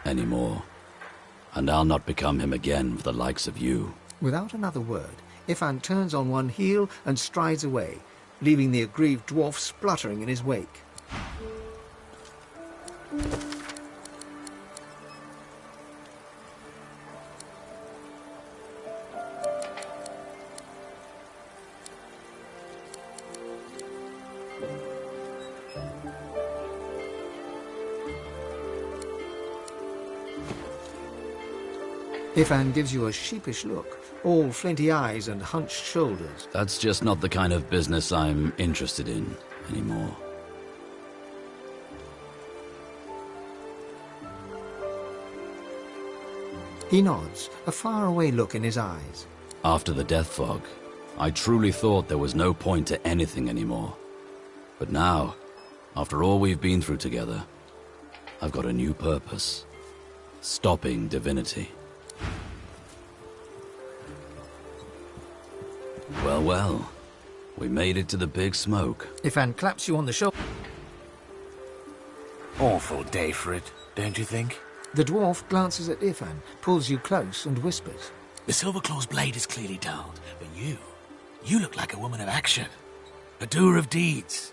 anymore. And I'll not become him again for the likes of you. Without another word, Ifan turns on one heel and strides away, leaving the aggrieved dwarf spluttering in his wake. Ifan gives you a sheepish look, all flinty eyes and hunched shoulders. That's just not the kind of business I'm interested in anymore. He nods, a faraway look in his eyes. After the death fog, I truly thought there was no point to anything anymore. But now, after all we've been through together, I've got a new purpose. Stopping Divinity. Well, well. We made it to the big smoke. Ifan claps you on the shoulder. Awful day for it, don't you think? The dwarf glances at Ifan, pulls you close and whispers. The Silverclaw's blade is clearly dulled, but you look like a woman of action. A doer of deeds.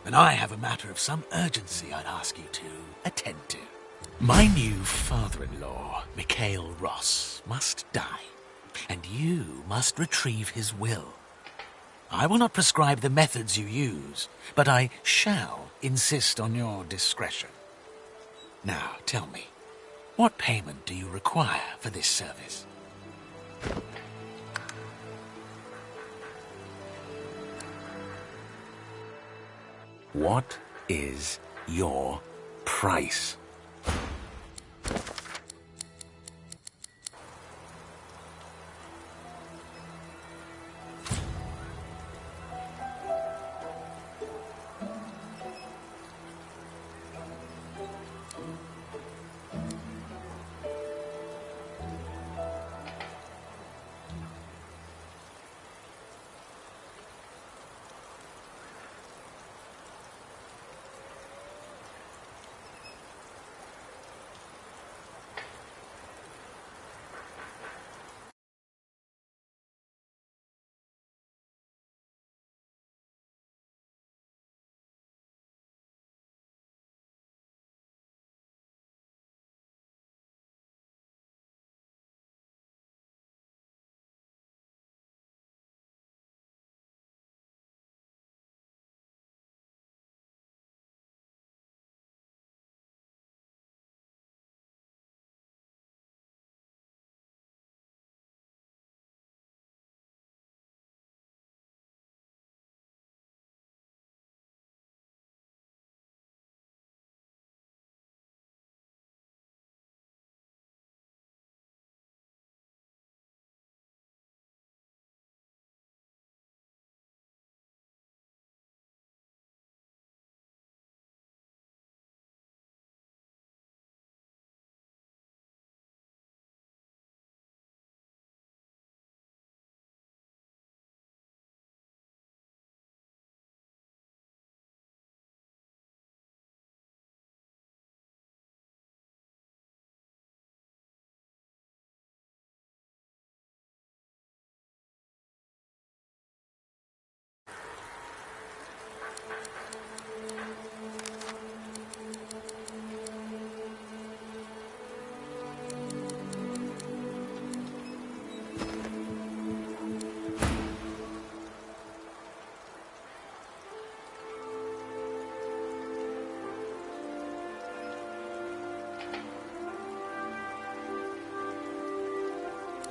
And I have a matter of some urgency I'd ask you to attend to. My new father-in-law, Mikhail Ross, must die. And you must retrieve his will. I will not prescribe the methods you use, but I shall insist on your discretion. Now, tell me, what payment do you require for this service? What is your price?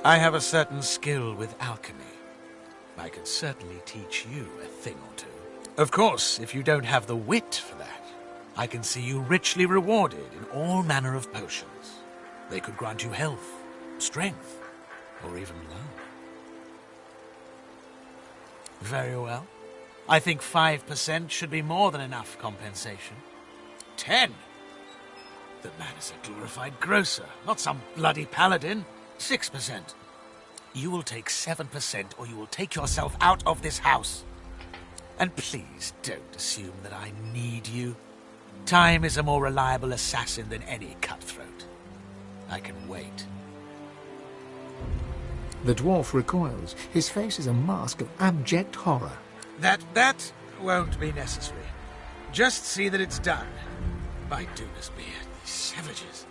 I have a certain skill with alchemy. I could certainly teach you a thing or two. Of course, if you don't have the wit for that, I can see you richly rewarded in all manner of potions. They could grant you health, strength, or even love. Very well. I think 5% should be more than enough compensation. 10! The man is a glorified grocer, not some bloody paladin. 6%. You will take 7% or you will take yourself out of this house. And please don't assume that I need you. Time is a more reliable assassin than any cutthroat. I can wait. The dwarf recoils. His face is a mask of abject horror. That won't be necessary. Just see that it's done. My doomers be it, these savages.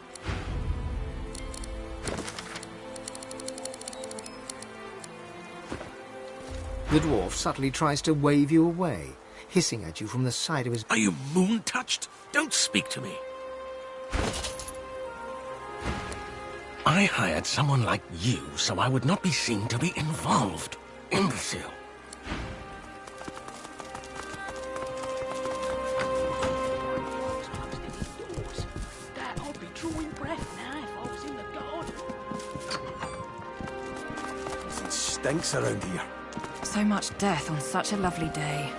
The dwarf subtly tries to wave you away, hissing at you from the side of his... Are you moon-touched? Don't speak to me. I hired someone like you so I would not be seen to be involved. Imbecile. I'd be drawing breath now if I was in the garden. It stinks around here. So much death on such a lovely day.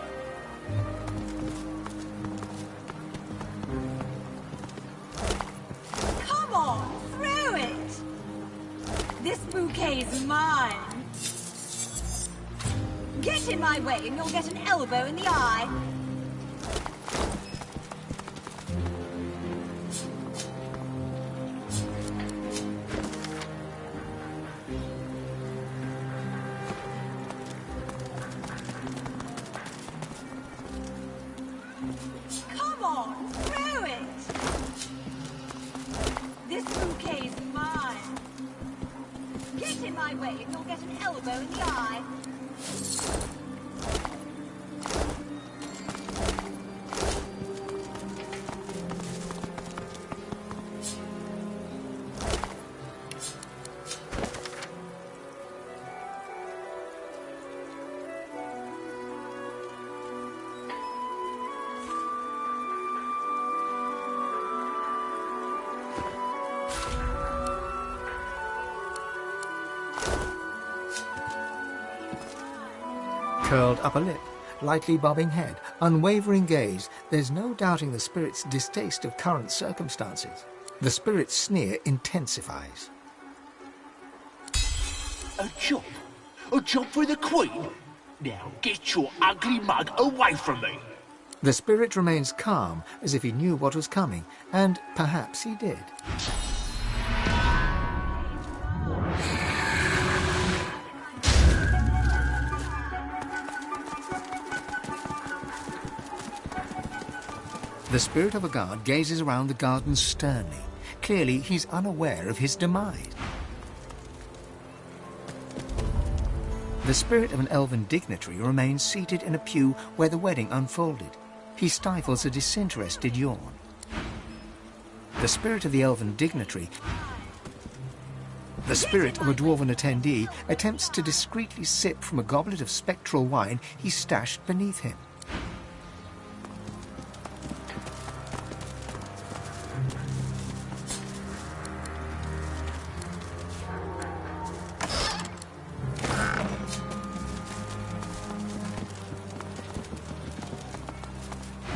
Come on, throw it! This bouquet's mine. Get in my way and you'll get an elbow in the eye. Come on, throw it! This bouquet's mine. Get in my way and you'll get an elbow in the eye. Curled upper lip, lightly bobbing head, unwavering gaze, there's no doubting the spirit's distaste of current circumstances. The spirit's sneer intensifies. A job? A job for the Queen? Now get your ugly mug away from me! The spirit remains calm, as if he knew what was coming, and perhaps he did. The spirit of a guard gazes around the garden sternly. Clearly, he's unaware of his demise. The spirit of an elven dignitary remains seated in a pew where the wedding unfolded. He stifles a disinterested yawn. The spirit of the elven dignitary, the spirit of a dwarven attendee, attempts to discreetly sip from a goblet of spectral wine he stashed beneath him.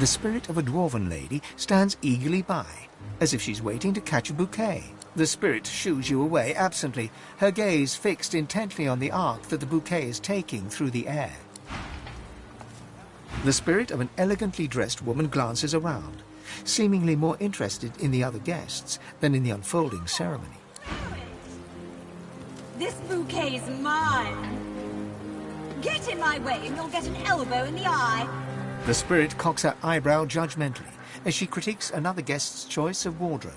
The spirit of a dwarven lady stands eagerly by, as if she's waiting to catch a bouquet. The spirit shoos you away absently, her gaze fixed intently on the arc that the bouquet is taking through the air. The spirit of an elegantly dressed woman glances around, seemingly more interested in the other guests than in the unfolding ceremony. This bouquet's mine. Get in my way and you'll get an elbow in the eye. The spirit cocks her eyebrow judgmentally as she critiques another guest's choice of wardrobe.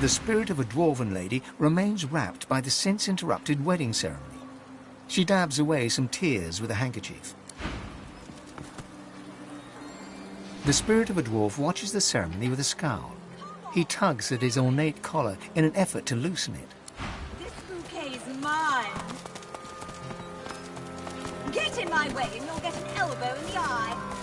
The spirit of a dwarven lady remains rapt by the sense-interrupted wedding ceremony. She dabs away some tears with a handkerchief. The spirit of a dwarf watches the ceremony with a scowl. He tugs at his ornate collar in an effort to loosen it. This bouquet is mine. Get in my way and you'll get an elbow in the eye.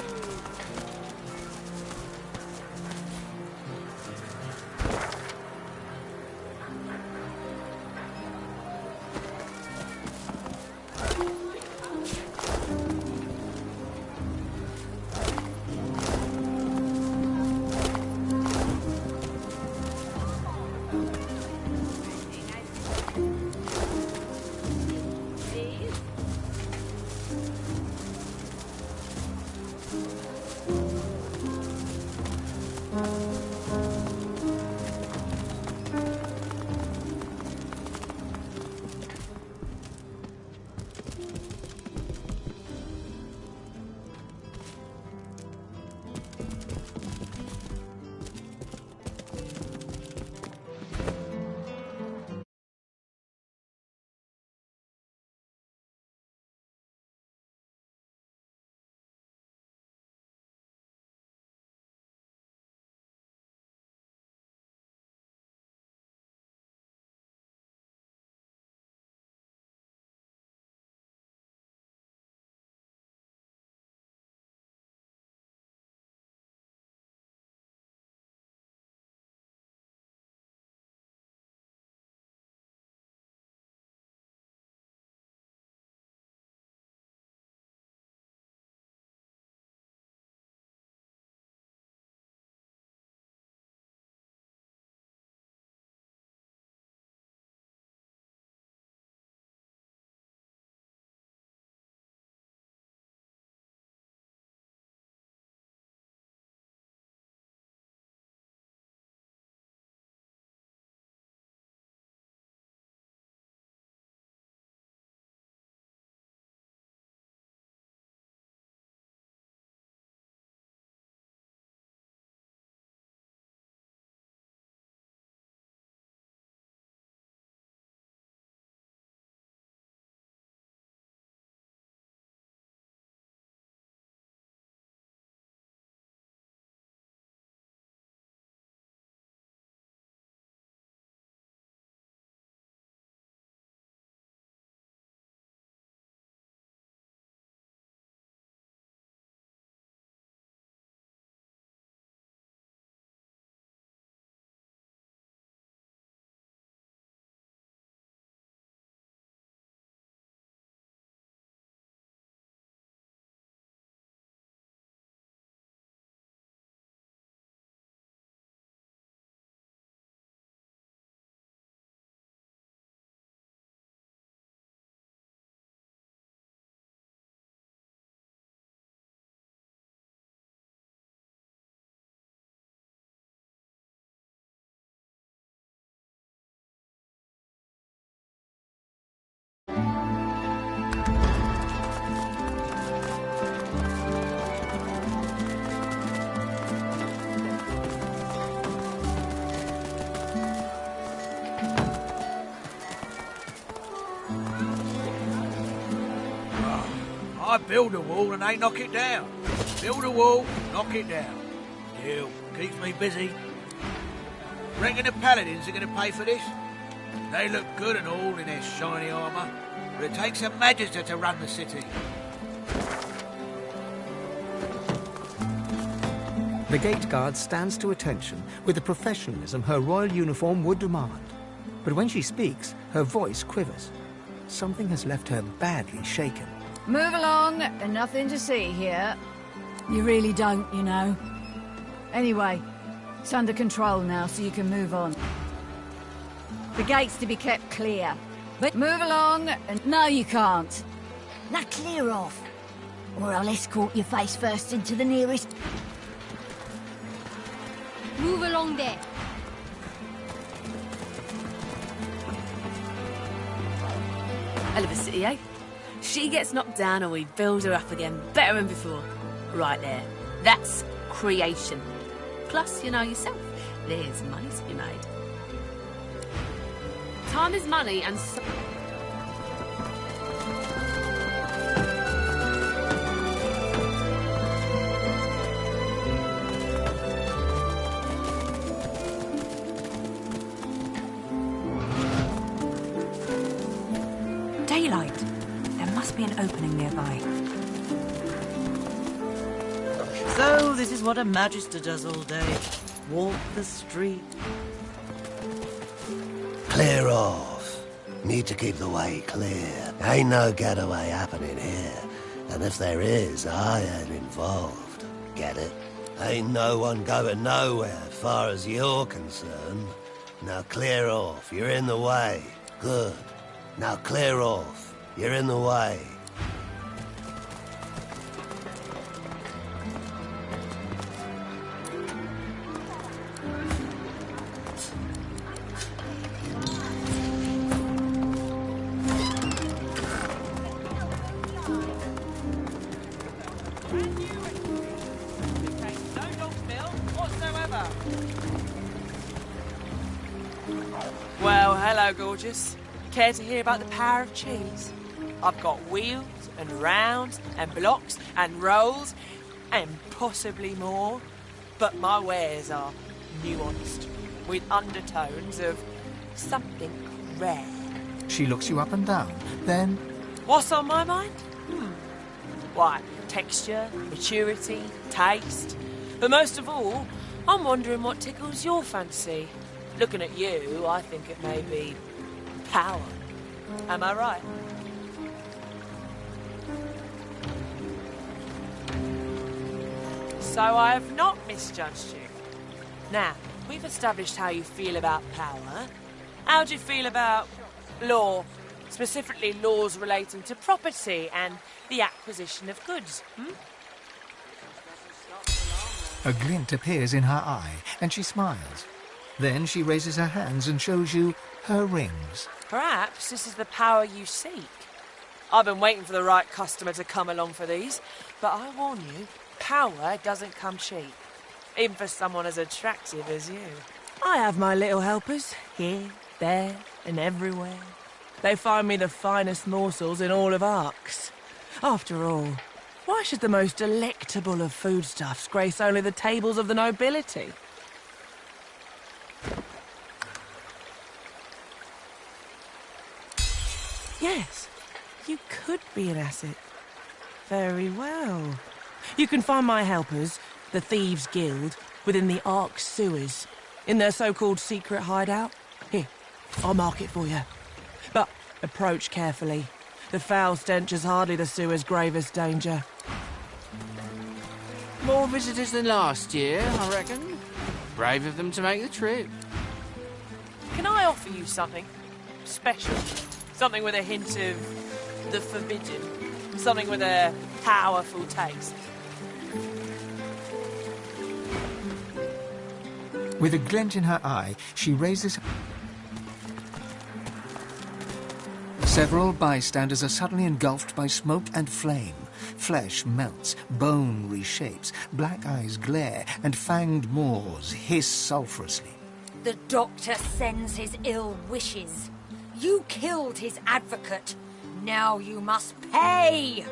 I build a wall and they knock it down. Build a wall, knock it down. Deal. Keeps me busy. Reckon the paladins are going to pay for this? They look good and all in their shiny armour, but it takes a magister to run the city. The gate guard stands to attention with the professionalism her royal uniform would demand. But when she speaks, her voice quivers. Something has left her badly shaken. Move along, and nothing to see here. You really don't, you know. Anyway, it's under control now, so you can move on. The gate's to be kept clear. But move along, and no, you can't. Now clear off, or I'll escort you face first into the nearest... Move along there. Hell of a city, eh? She gets knocked down and we build her up again, better than before. Right there. That's creation. Plus, you know yourself, there's money to be made. Time is money and so... opening nearby. So, this is what a Magister does all day. Walk the street. Clear off. Need to keep the way clear. Ain't no getaway happening here. And if there is, I ain't involved. Get it? Ain't no one going nowhere, far as you're concerned. Now clear off. You're in the way. Good. Now clear off. You're in the way. Well, hello, gorgeous. Care to hear about the power of cheese? I've got wheels and rounds and blocks and rolls and possibly more. But my wares are nuanced, with undertones of something rare. She looks you up and down, then... What's on my mind? Why, texture, maturity, taste. But most of all, I'm wondering what tickles your fancy. Looking at you, I think it may be power. Am I right? So I have not misjudged you. Now, we've established how you feel about power. How do you feel about law? Specifically laws relating to property and the acquisition of goods, A glint appears in her eye, and she smiles. Then she raises her hands and shows you her rings. Perhaps this is the power you seek. I've been waiting for the right customer to come along for these, but I warn you, power doesn't come cheap. Even for someone as attractive as you. I have my little helpers, here, there, and everywhere. They find me the finest morsels in all of Arx. After all, why should the most delectable of foodstuffs grace only the tables of the nobility? Yes, you could be an asset. Very well. You can find my helpers, the Thieves' Guild, within the Arx sewers, in their so-called secret hideout. Here, I'll mark it for you. But approach carefully. The foul stench is hardly the sewer's gravest danger. More visitors than last year, I reckon. Brave of them to make the trip. Can I offer you something special? Something with a hint of the forbidden. Something with a powerful taste. With a glint in her eye, she raises... Several bystanders are suddenly engulfed by smoke and flame. Flesh melts, bone reshapes, black eyes glare, and fanged maws hiss sulphurously. The doctor sends his ill wishes. You killed his advocate. Now you must pay!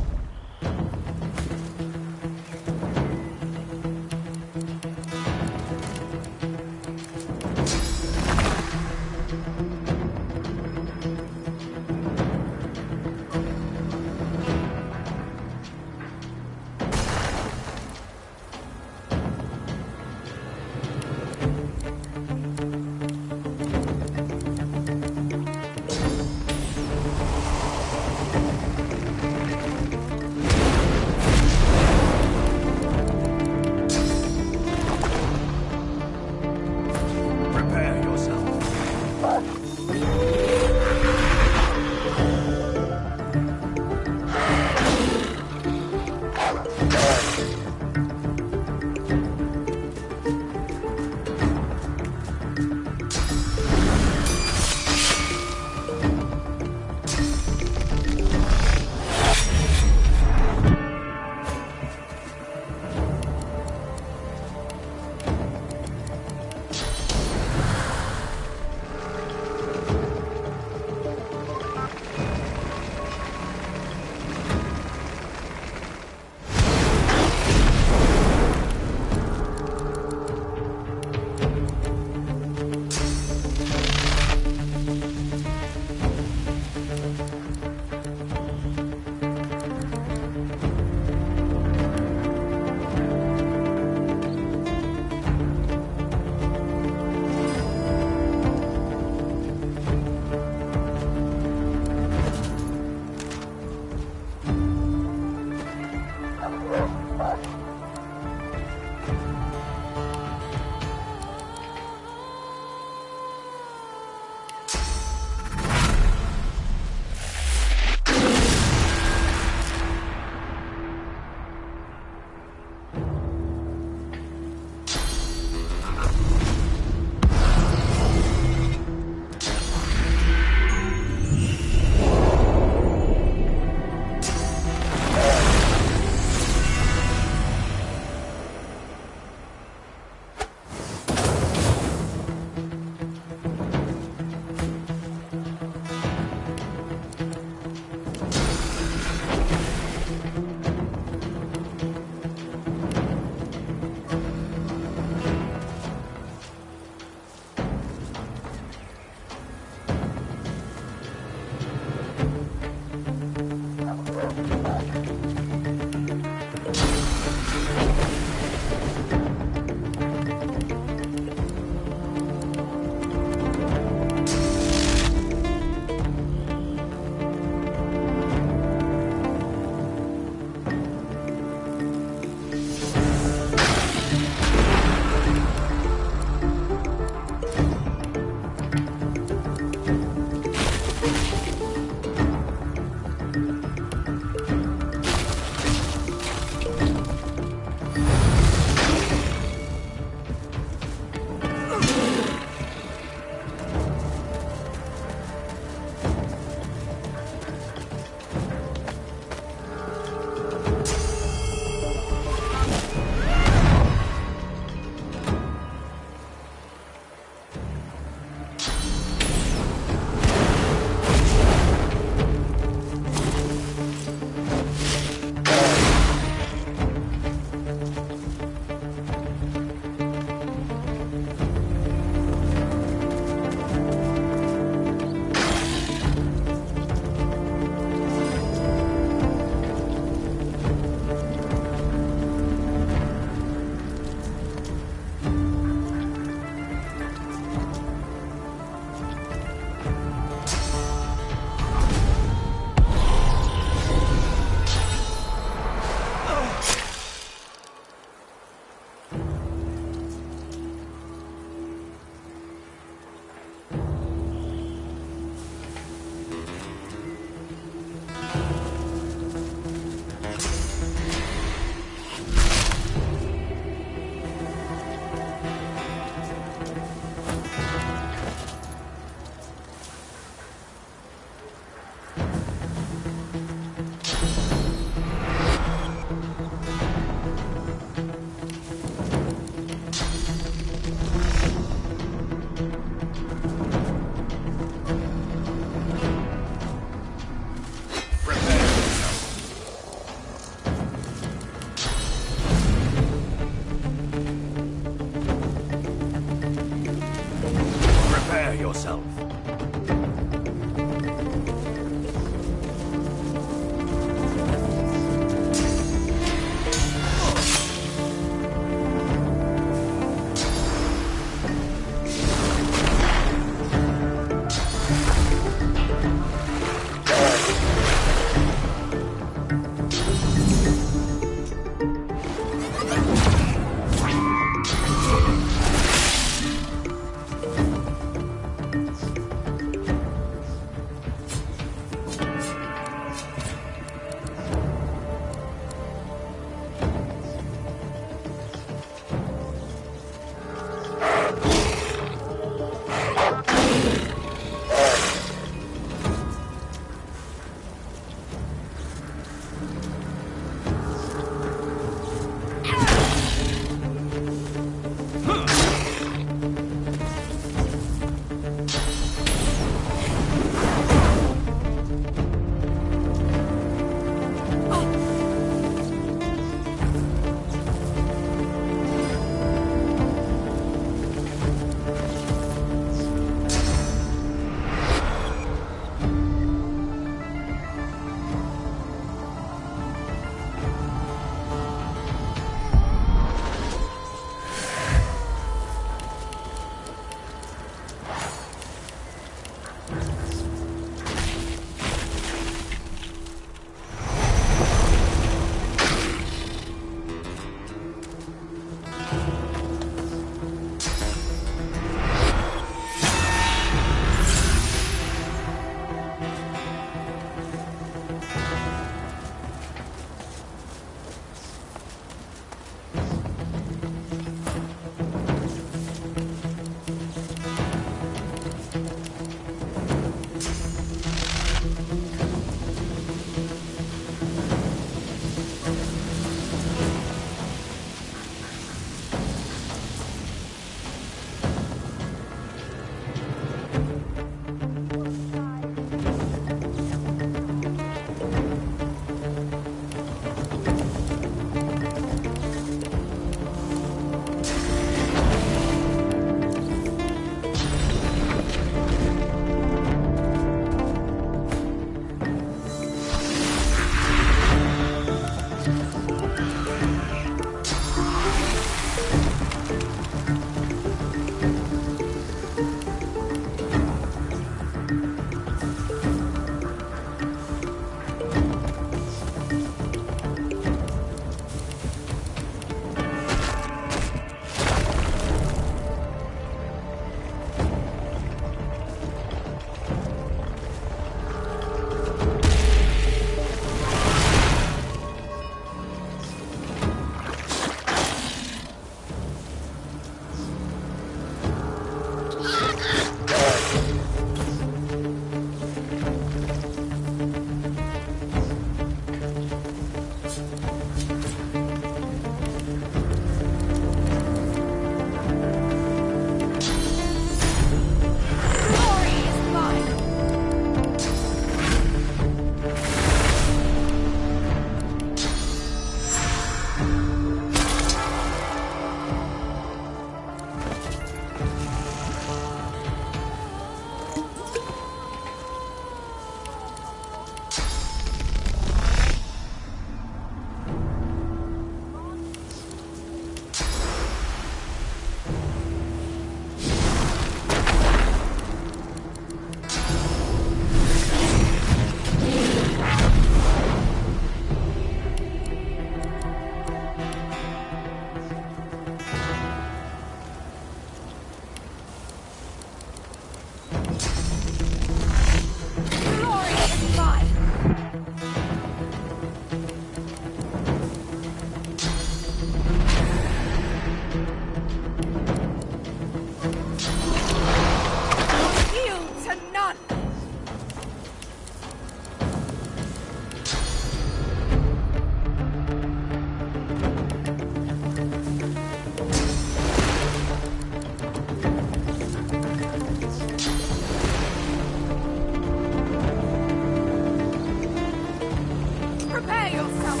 Prepare yourself!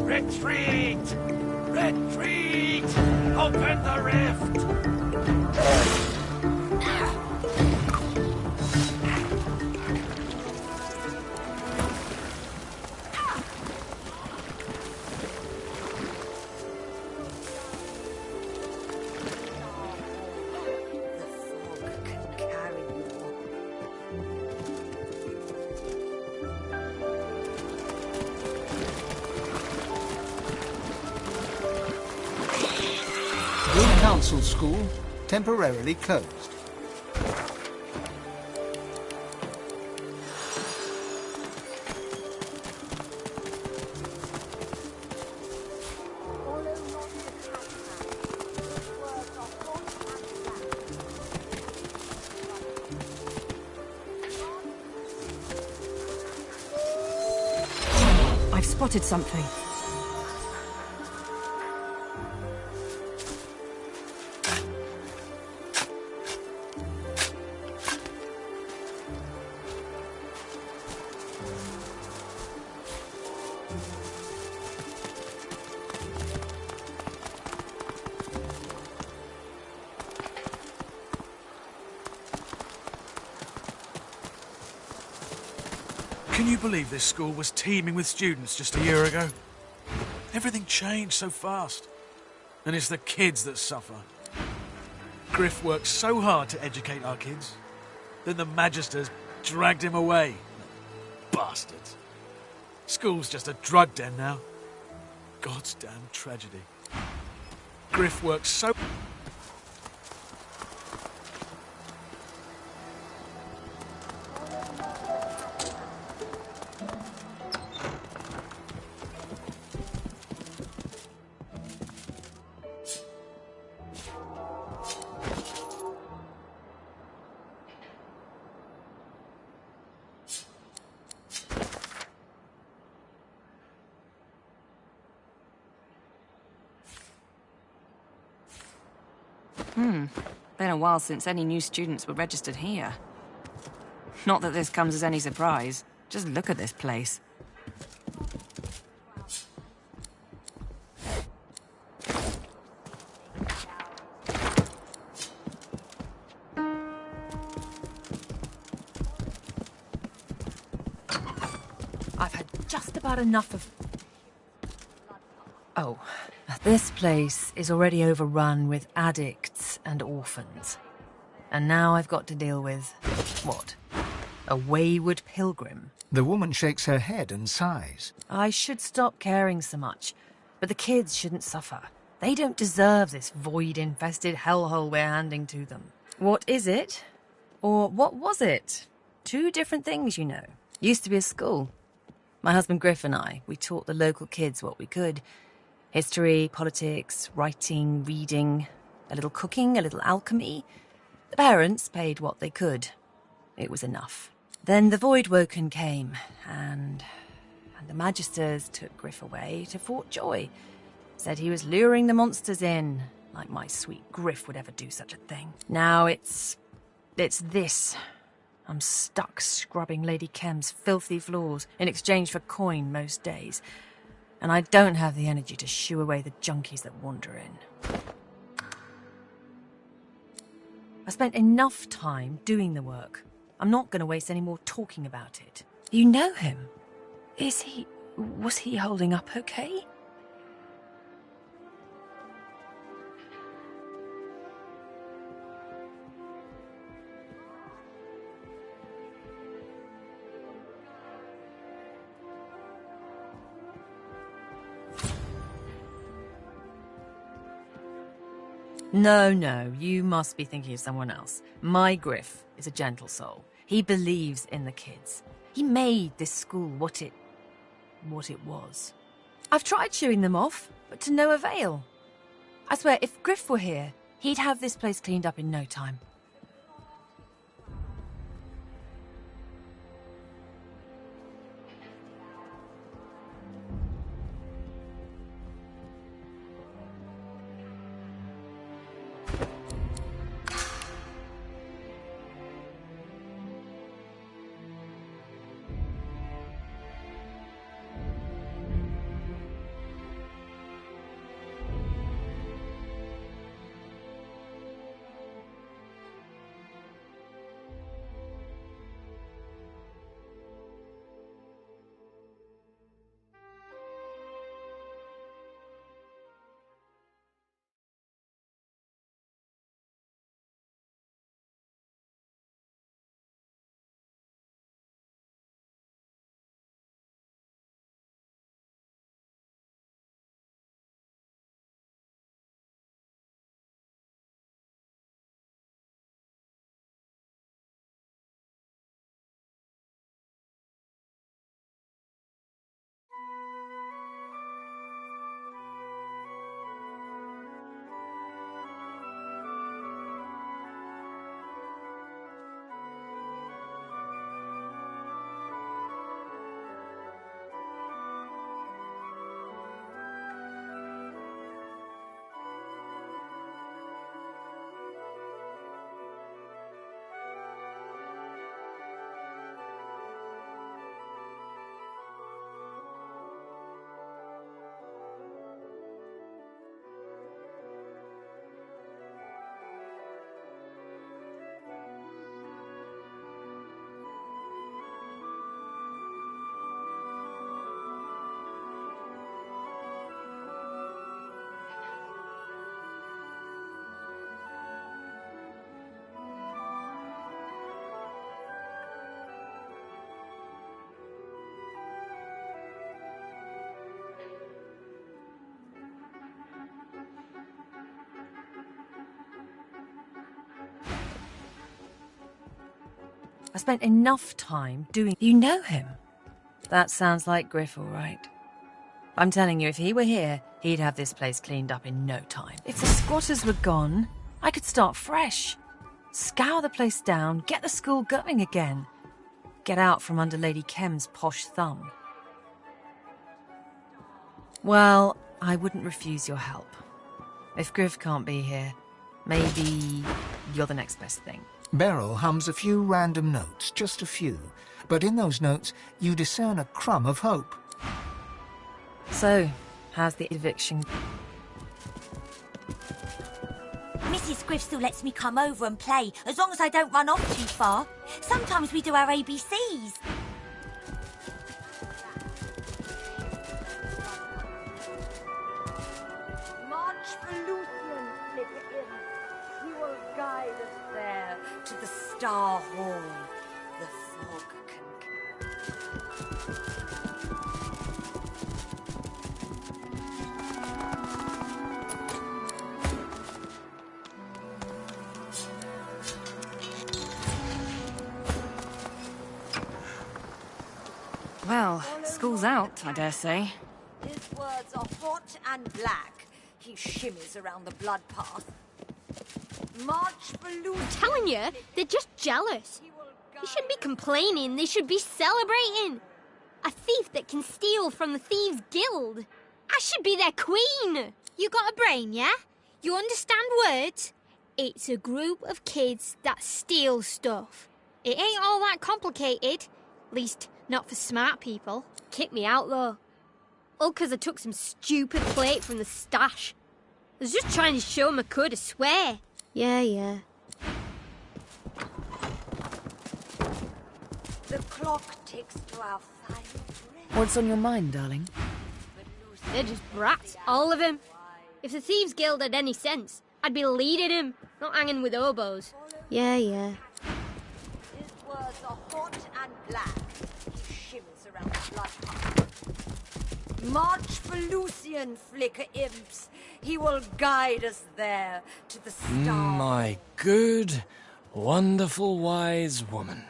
Retreat! Retreat! Open the rift! Council School temporarily closed. I've spotted something. Can you believe this school was teeming with students just a year ago? Everything changed so fast. And it's the kids that suffer. Griff worked so hard to educate our kids. Then the Magisters dragged him away. Bastards. School's just a drug den now. God's damn tragedy. Griff worked so... Been a while since any new students were registered here. Not that this comes as any surprise. Just look at this place. I've had just about enough of... Oh, this place is already overrun with addicts and orphans. And now I've got to deal with... what? A wayward pilgrim? The woman shakes her head and sighs. I should stop caring so much, but the kids shouldn't suffer. They don't deserve this void-infested hellhole we're handing to them. What is it? Or what was it? Two different things, you know. Used to be a school. My husband Griff and I, we taught the local kids what we could. History, politics, writing, reading, a little cooking, a little alchemy. The parents paid what they could. It was enough. Then the Voidwoken came, and the Magisters took Griff away to Fort Joy. Said he was luring the monsters in, like my sweet Griff would ever do such a thing. Now it's this. I'm stuck scrubbing Lady Kem's filthy floors in exchange for coin most days. And I don't have the energy to shoo away the junkies that wander in. I spent enough time doing the work. I'm not going to waste any more talking about it. You know him. Was he holding up okay? No, you must be thinking of someone else. My Griff is a gentle soul. He believes in the kids. He made this school what it was. I've tried shooing them off, but to no avail. I swear, if Griff were here, he'd have this place cleaned up in no time. I spent enough time doing... You know him? That sounds like Griff, all right. I'm telling you, if he were here, he'd have this place cleaned up in no time. If the squatters were gone, I could start fresh. Scour the place down, get the school going again. Get out from under Lady Kem's posh thumb. Well, I wouldn't refuse your help. If Griff can't be here, maybe you're the next best thing. Beryl hums a few random notes, just a few. But in those notes, you discern a crumb of hope. So, how's the eviction? Mrs. Griff still lets me come over and play, as long as I don't run off too far. Sometimes we do our ABCs. March for Lucian, Flicker. He will guide us there to the Star Hall. The fog Well, school's out, I dare say. His words are hot and black. He shimmers around the blood path. March for Lucian. I'm telling you, they're just jealous. They shouldn't be complaining, they should be celebrating. A thief that can steal from the Thieves' Guild. I should be their queen. You got a brain, yeah? You understand words? It's a group of kids that steal stuff. It ain't all that complicated. At least, not for smart people. Kick me out, though. All 'cause I took some stupid plate from the stash. I was just trying to show 'em I could, I swear. Yeah. The clock ticks to our final breath. What's on your mind, darling? They're just brats, all of them. If the Thieves' Guild had any sense, I'd be leading them, not hanging with oboes. Yeah. His words are hot and black. He shimmers around the blood path. March for Lucian, Flicker imps. He will guide us there to the Star. My good, wonderful, wise woman.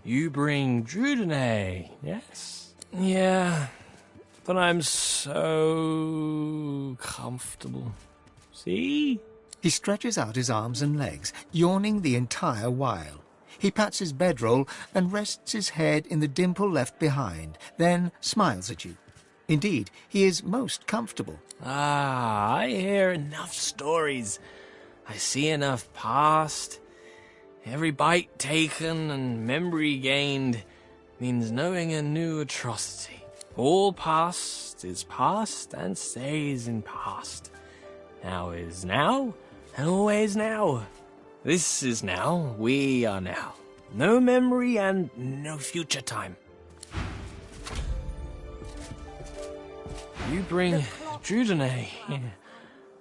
You bring Divinity, yes? Yeah, but I'm so comfortable. See? He stretches out his arms and legs, yawning the entire while. He pats his bedroll and rests his head in the dimple left behind, then smiles at you. Indeed, he is most comfortable. I hear enough stories. I see enough past. Every bite taken and memory gained means knowing a new atrocity. All past is past and stays in past. Now is now, and always now. This is now, we are now. No memory and no future time. You bring Divinity.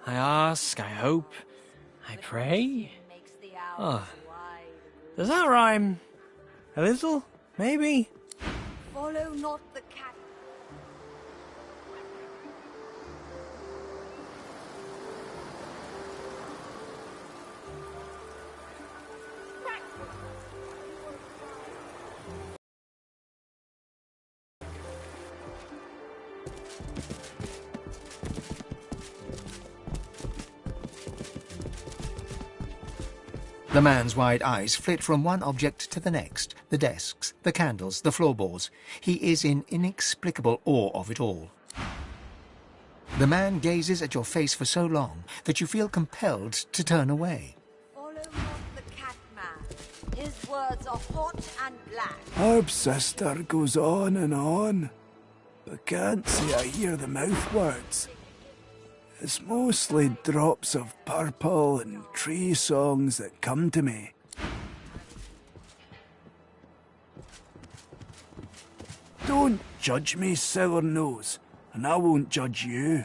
I ask, I hope, I pray. Oh. Does that rhyme? A little, maybe? Follow not the cat. The man's wide eyes flit from one object to the next, the desks, the candles, the floorboards. He is in inexplicable awe of it all. The man gazes at your face for so long that you feel compelled to turn away. Follow not the cat man. His words are hot and black. Herb sister goes on and on, but can't say I hear the mouth words. It's mostly drops of purple and tree songs that come to me. Don't judge me, Sour Nose, and I won't judge you.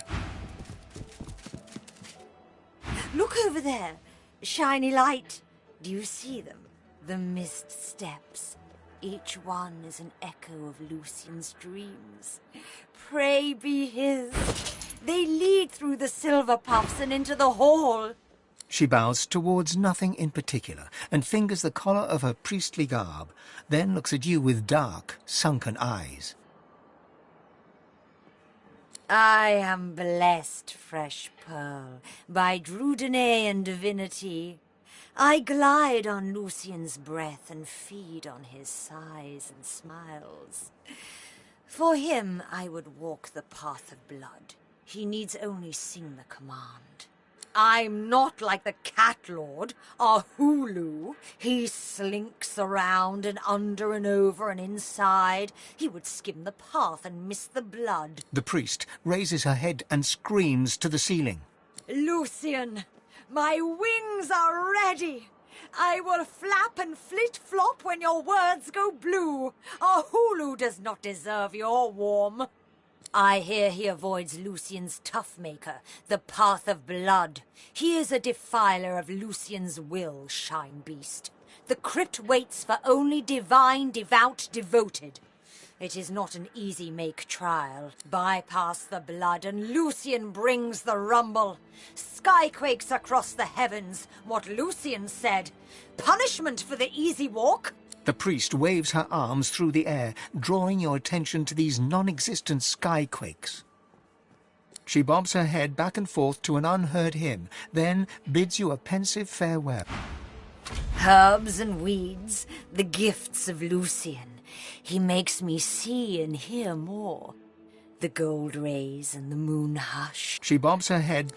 Look over there. Shiny light. Do you see them? The mist steps. Each one is an echo of Lucian's dreams. Pray be his. They lead through the silver puffs and into the hall. She bows towards nothing in particular and fingers the collar of her priestly garb, then looks at you with dark, sunken eyes. I am blessed, fresh pearl, by Drudenay and Divinity. I glide on Lucian's breath and feed on his sighs and smiles. For him, I would walk the path of blood. He needs only sing the command. I'm not like the Cat Lord, or Hulu. He slinks around and under and over and inside. He would skim the path and miss the blood. The priest raises her head and screams to the ceiling. Lucian, my wings are ready. I will flap and flit-flop when your words go blue. A Hulu does not deserve your warm. I hear he avoids Lucian's Toughmaker, the path of blood. He is a defiler of Lucian's will, Shine Beast. The crypt waits for only divine, devout, devoted. It is not an easy make trial. Bypass the blood and Lucian brings the rumble. Skyquakes across the heavens, what Lucian said. Punishment for the easy walk. The priest waves her arms through the air, drawing your attention to these non-existent skyquakes. She bobs her head back and forth to an unheard hymn, then bids you a pensive farewell. Herbs and weeds, the gifts of Lucian. He makes me see and hear more. The gold rays and the moon hush. She bobs her head.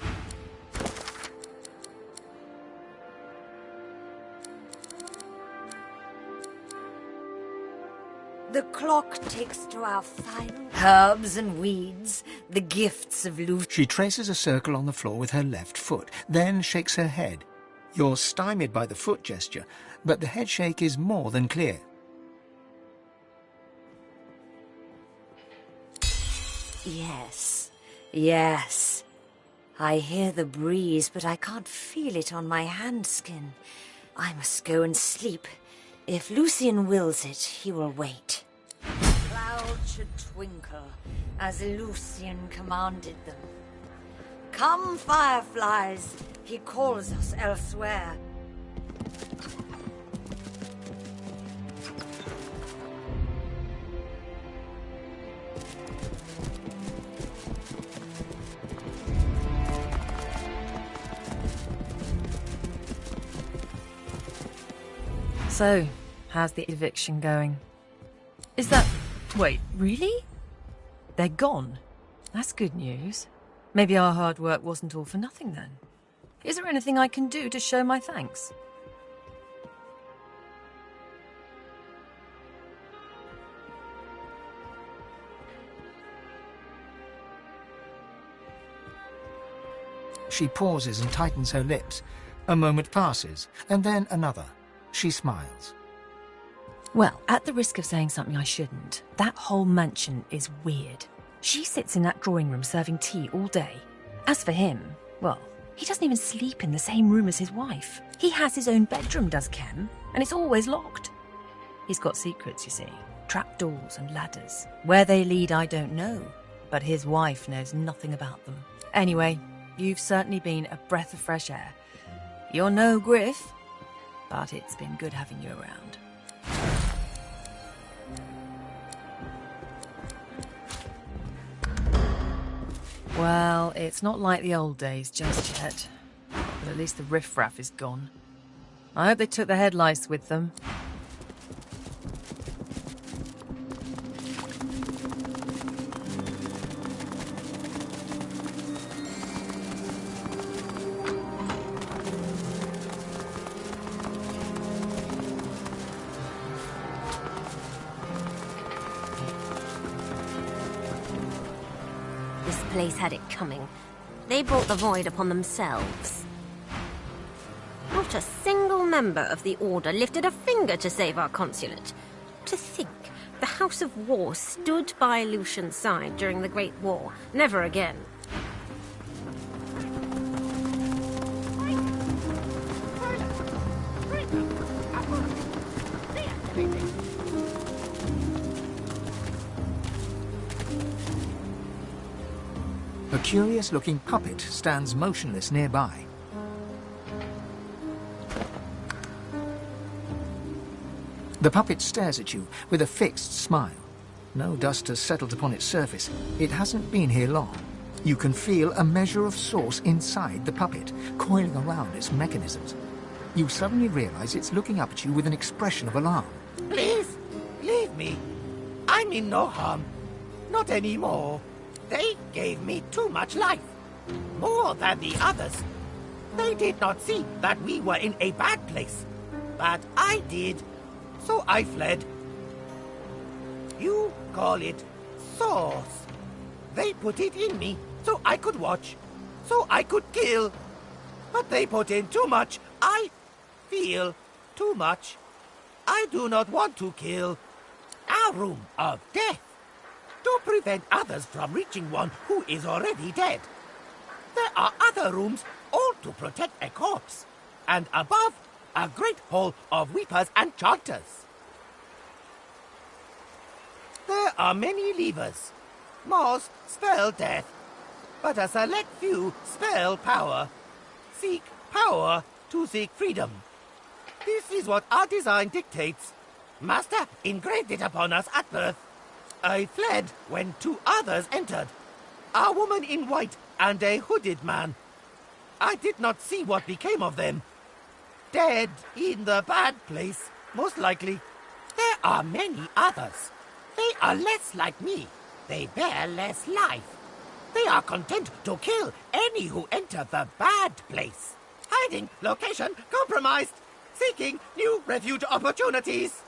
The clock ticks to our final herbs and weeds, the gifts of Lucian. She traces a circle on the floor with her left foot, then shakes her head. You're stymied by the foot gesture, but the head shake is more than clear. Yes, yes. I hear the breeze, but I can't feel it on my handskin. I must go and sleep. If Lucian wills it, he will wait. Clouds should twinkle, as Lucian commanded them. Come, fireflies, he calls us elsewhere. So, how's the eviction going? Is that... Wait, really? They're gone? That's good news. Maybe our hard work wasn't all for nothing then. Is there anything I can do to show my thanks? She pauses and tightens her lips. A moment passes, and then another. She smiles. Well, at the risk of saying something I shouldn't, that whole mansion is weird. She sits in that drawing room serving tea all day. As for him, well, he doesn't even sleep in the same room as his wife. He has his own bedroom, does Kem, and it's always locked. He's got secrets, you see. Trapdoors and ladders. Where they lead, I don't know, but his wife knows nothing about them. Anyway, you've certainly been a breath of fresh air. You're no Griff, but it's been good having you around. Well, it's not like the old days just yet. But at least the riffraff is gone. I hope they took the headlights with them. This place had it coming. They brought the void upon themselves. Not a single member of the Order lifted a finger to save our consulate. To think, the House of War stood by Lucian's side during the Great War. Never again. A curious-looking puppet stands motionless nearby. The puppet stares at you with a fixed smile. No dust has settled upon its surface. It hasn't been here long. You can feel a measure of source inside the puppet, coiling around its mechanisms. You suddenly realize it's looking up at you with an expression of alarm. Please, leave me. I mean no harm. Not anymore. They gave me too much life. More than the others. They did not see that we were in a bad place. But I did. So I fled. You call it source. They put it in me so I could watch, so I could kill. But they put in too much. I feel too much. I do not want to kill. Our room of death. To prevent others from reaching one who is already dead. There are other rooms, all to protect a corpse. And above, a great hall of weepers and chanters. There are many levers. Most spell death, but a select few spell power. Seek power to seek freedom. This is what our design dictates. Master engraved it upon us at birth. I fled when two others entered. A woman in white and a hooded man. I did not see what became of them. Dead in the bad place, most likely. There are many others. They are less like me. They bear less life. They are content to kill any who enter the bad place. Hiding location compromised. Seeking new refuge opportunities.